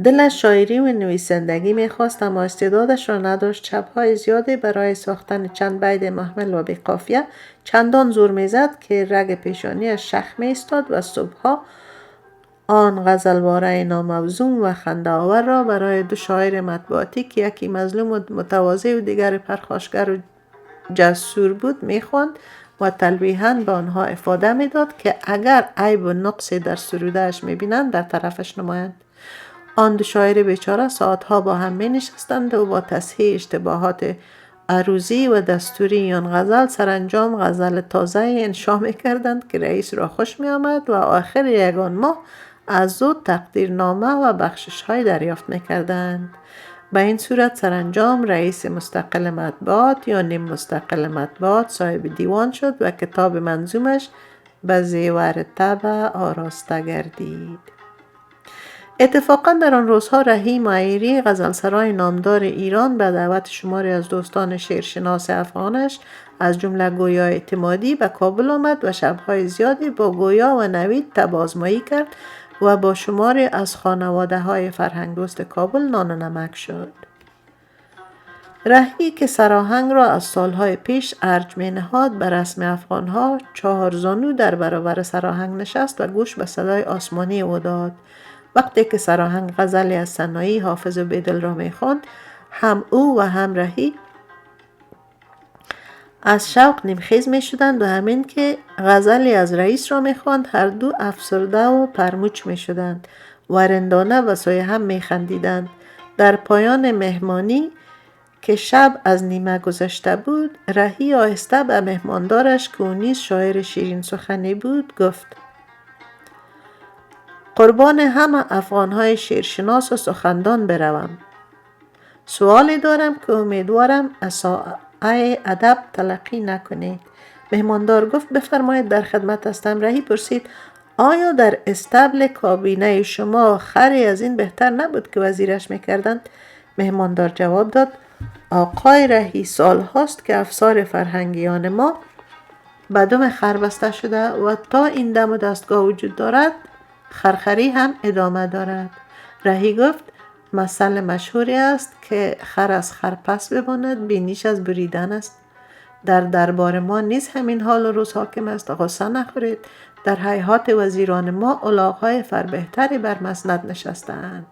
دلش شاعری و نویسندگی میخواست اما استعدادش را نداشت. شبهای زیادی برای ساختن چند بیت محمل و بی‌قافیه چندان زور میزد که رگ پیشانیش شخ میایستاد و صبحها آن غزلواره ناموزون و خنده آور را برای 2 شاعر مطبوعاتی که یکی مظلوم و متواضع و دیگر پرخاشگر و جسور بود میخواند و تلویحاً به آنها افاده میداد که اگر عیب و نقصی در سرودهش میبینند در طرفش نمایند. آن 2 شاعر بیچاره ساعتها با هم می نشستند و با تصحیح اشتباهات عروضی و دستوری آن غزل سرانجام غزل تازه انشا می کردند که رئیس را خوش می آمد و آخر یگان ماه از او تقدیرنامه و بخشش های دریافت می کردند. به این صورت سرانجام رئیس مستقل مطبوعات یا نیم مستقل مطبوعات صاحب دیوان شد و کتاب منظومش به زیور طبع آراسته گردید. اتفاقا در آن روزها رهی معیری غزلسرای نامدار ایران به دعوت شماری از دوستان شعرشناس افغانش از جمله گویا اعتمادی به کابل آمد و شبهای زیادی با گویا و نوید تب آزمایی کرد و با شماری از خانواده های فرهنگ دوست کابل نان و نمک شد. رهی که سراهنگ را از سالهای پیش ارج می نهاد به رسم افغانها 4 زانو در برابر سراهنگ نشست و گوش به صدای آسمانی او داد. وقتی که سراهنگ غزلی از سنایی حافظ بیدل را میخواند هم او و هم رهی از شوق نیمخیز میشدند و همین که غزلی از رئیس را میخواند هر دو افسرده و پرموچ میشدند و رندانه و سوی هم میخندیدند. در پایان مهمانی که شب از نیمه گذشته بود رهی آهسته به مهماندارش که او نیز شاعر شیرین سخنی بود گفت: قربان همه افغانهای شعرشناس و سخندان بروم. سوالی دارم که امیدوارم اساءه ادب تلقی نکنید. مهماندار گفت: بفرمایید، در خدمت هستم. رهی پرسید: آیا در استبل کابینه شما خری از این بهتر نبود که وزیرش میکردند؟ مهماندار جواب داد: آقای رهی، سال هاست که افسار فرهنگیان ما به دم خر بسته شده و تا این دم و دستگاه وجود دارد خرخری هم ادامه دارد. رهی گفت: مثل مشهوری است که خر از خر پس بماند بینیش از بریدن است. در دربار ما نیز همین حال و روز حاکم است. غصه نخورید. در هیئات وزیران ما الاغ‌های فربهتری بر مسند نشستند.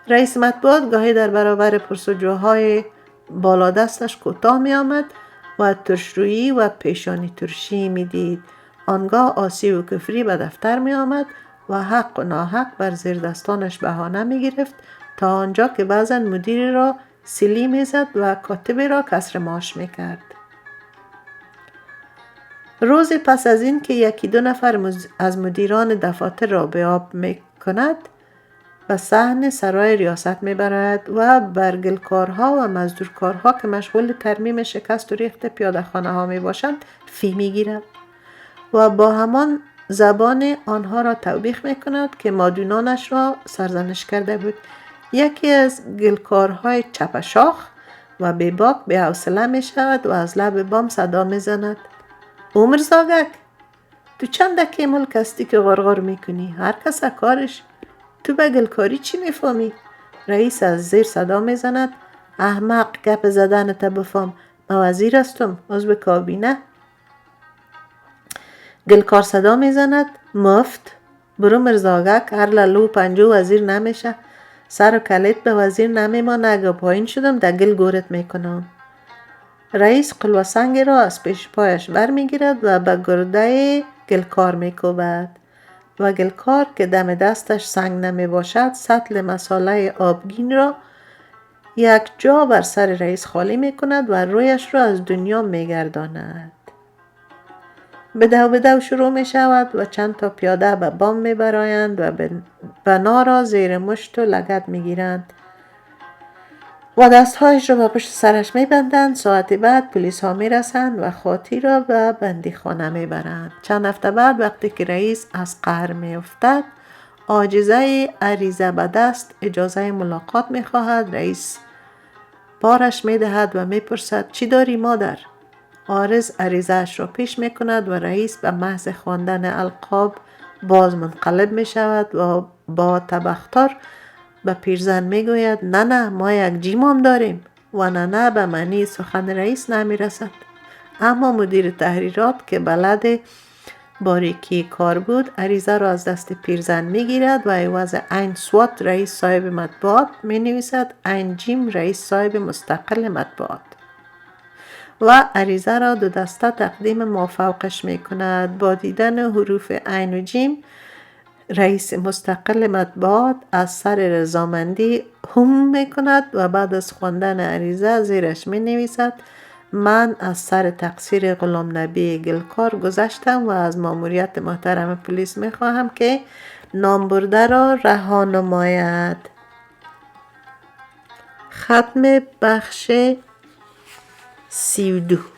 رئیس مطبوعات گاهی در برابر پرسجوهای بالا دستش کوتاه می آمد و ترشرویی و پیشانی ترشی می دید. آنگاه آسی و کفری به دفتر می آمد و حق و ناحق بر زیر دستانش بهانه می گرفت تا آنجا که بعضا مدیری را سیلی می زد و کاتبی را کسر معاش می کرد. روزی پس از این که 1-2 نفر از مدیران دفاتر را به آب می کند به صحن سرای ریاست می برد و برگلکارها و مزدورکارها که مشغول ترمیم شکست و ریخت پیاده خانه ها می باشند فی می گیرد و با همان زبان آنها را توبیخ می کند که مادونانش را سرزنش کرده بود. یکی از گلکارهای چپشاخ و بیباک به حوصله می شود و از لب بام صدا می زند: عمر زاگک، تو چند دکه ملک هستی که غرغر می کنی؟ هر کس کارش. تو به گلکاری چی می فهمی؟ رئیس از زیر صدا می زند: احمق، گپ زدن تا بفهم. من وزیر هستم، عضو کابینه. گلکار صدا می زند: مفت، برو مرزاگک هر لالو پنجو وزیر نمیشه. سر و کلت به وزیر نمیمانه. اگه پایین شدم در گل گورت میکنم. رئیس قلوه سنگ را از پیش پایش برمیگیرد و به گرده گلکار میکوبد و گلکار که دم دستش سنگ نمی باشد سطل مساله آبگین را یک جا بر سر رئیس خالی میکند و رویش را از دنیا میگرداند. بدو شروع می شود و چند تا پیاده به بام می برایند و بنا را زیر مشت و لگد می گیرند و دستهایش را به پشت سرش می بندند. ساعتی بعد پلیس ها می رسند و خاطی را به بندی خانه می برند. چند هفته بعد وقتی که رئیس از قهر می افتد عاجزه عریضه به دست اجازه ملاقات می خواهد. رئیس بارش می دهد و می پرسد چی داری مادر؟ عارض عریضه‌اش را پیش می کند و رئیس به محض خواندن القاب باز منقلب می شود و با تبختر به پیرزن می گوید نه ما یک جیم هم داریم و نه به معنی سخن رئیس نمی رسد. اما مدیر تحریرات که بلد باریکی کار بود عریضه را از دست پیرزن می گیرد و عوض عین سوات رئیس صاحب مطبوعات می نویسد عین جیم رئیس صاحب مستقل مطبوعات و عریضه را دو دسته تقدیم مافوقش می کند. با دیدن حروف عین و جیم رئیس مستقل مطبوعات از سر رضامندی هم می کند و بعد از خواندن عریضه زیرش می نویسد من از سر تقصیر غلام نبی گلکار گذشتم و از ماموریت محترم پلیس می خواهم که نام برده را رها نماید. ختم بخش 32.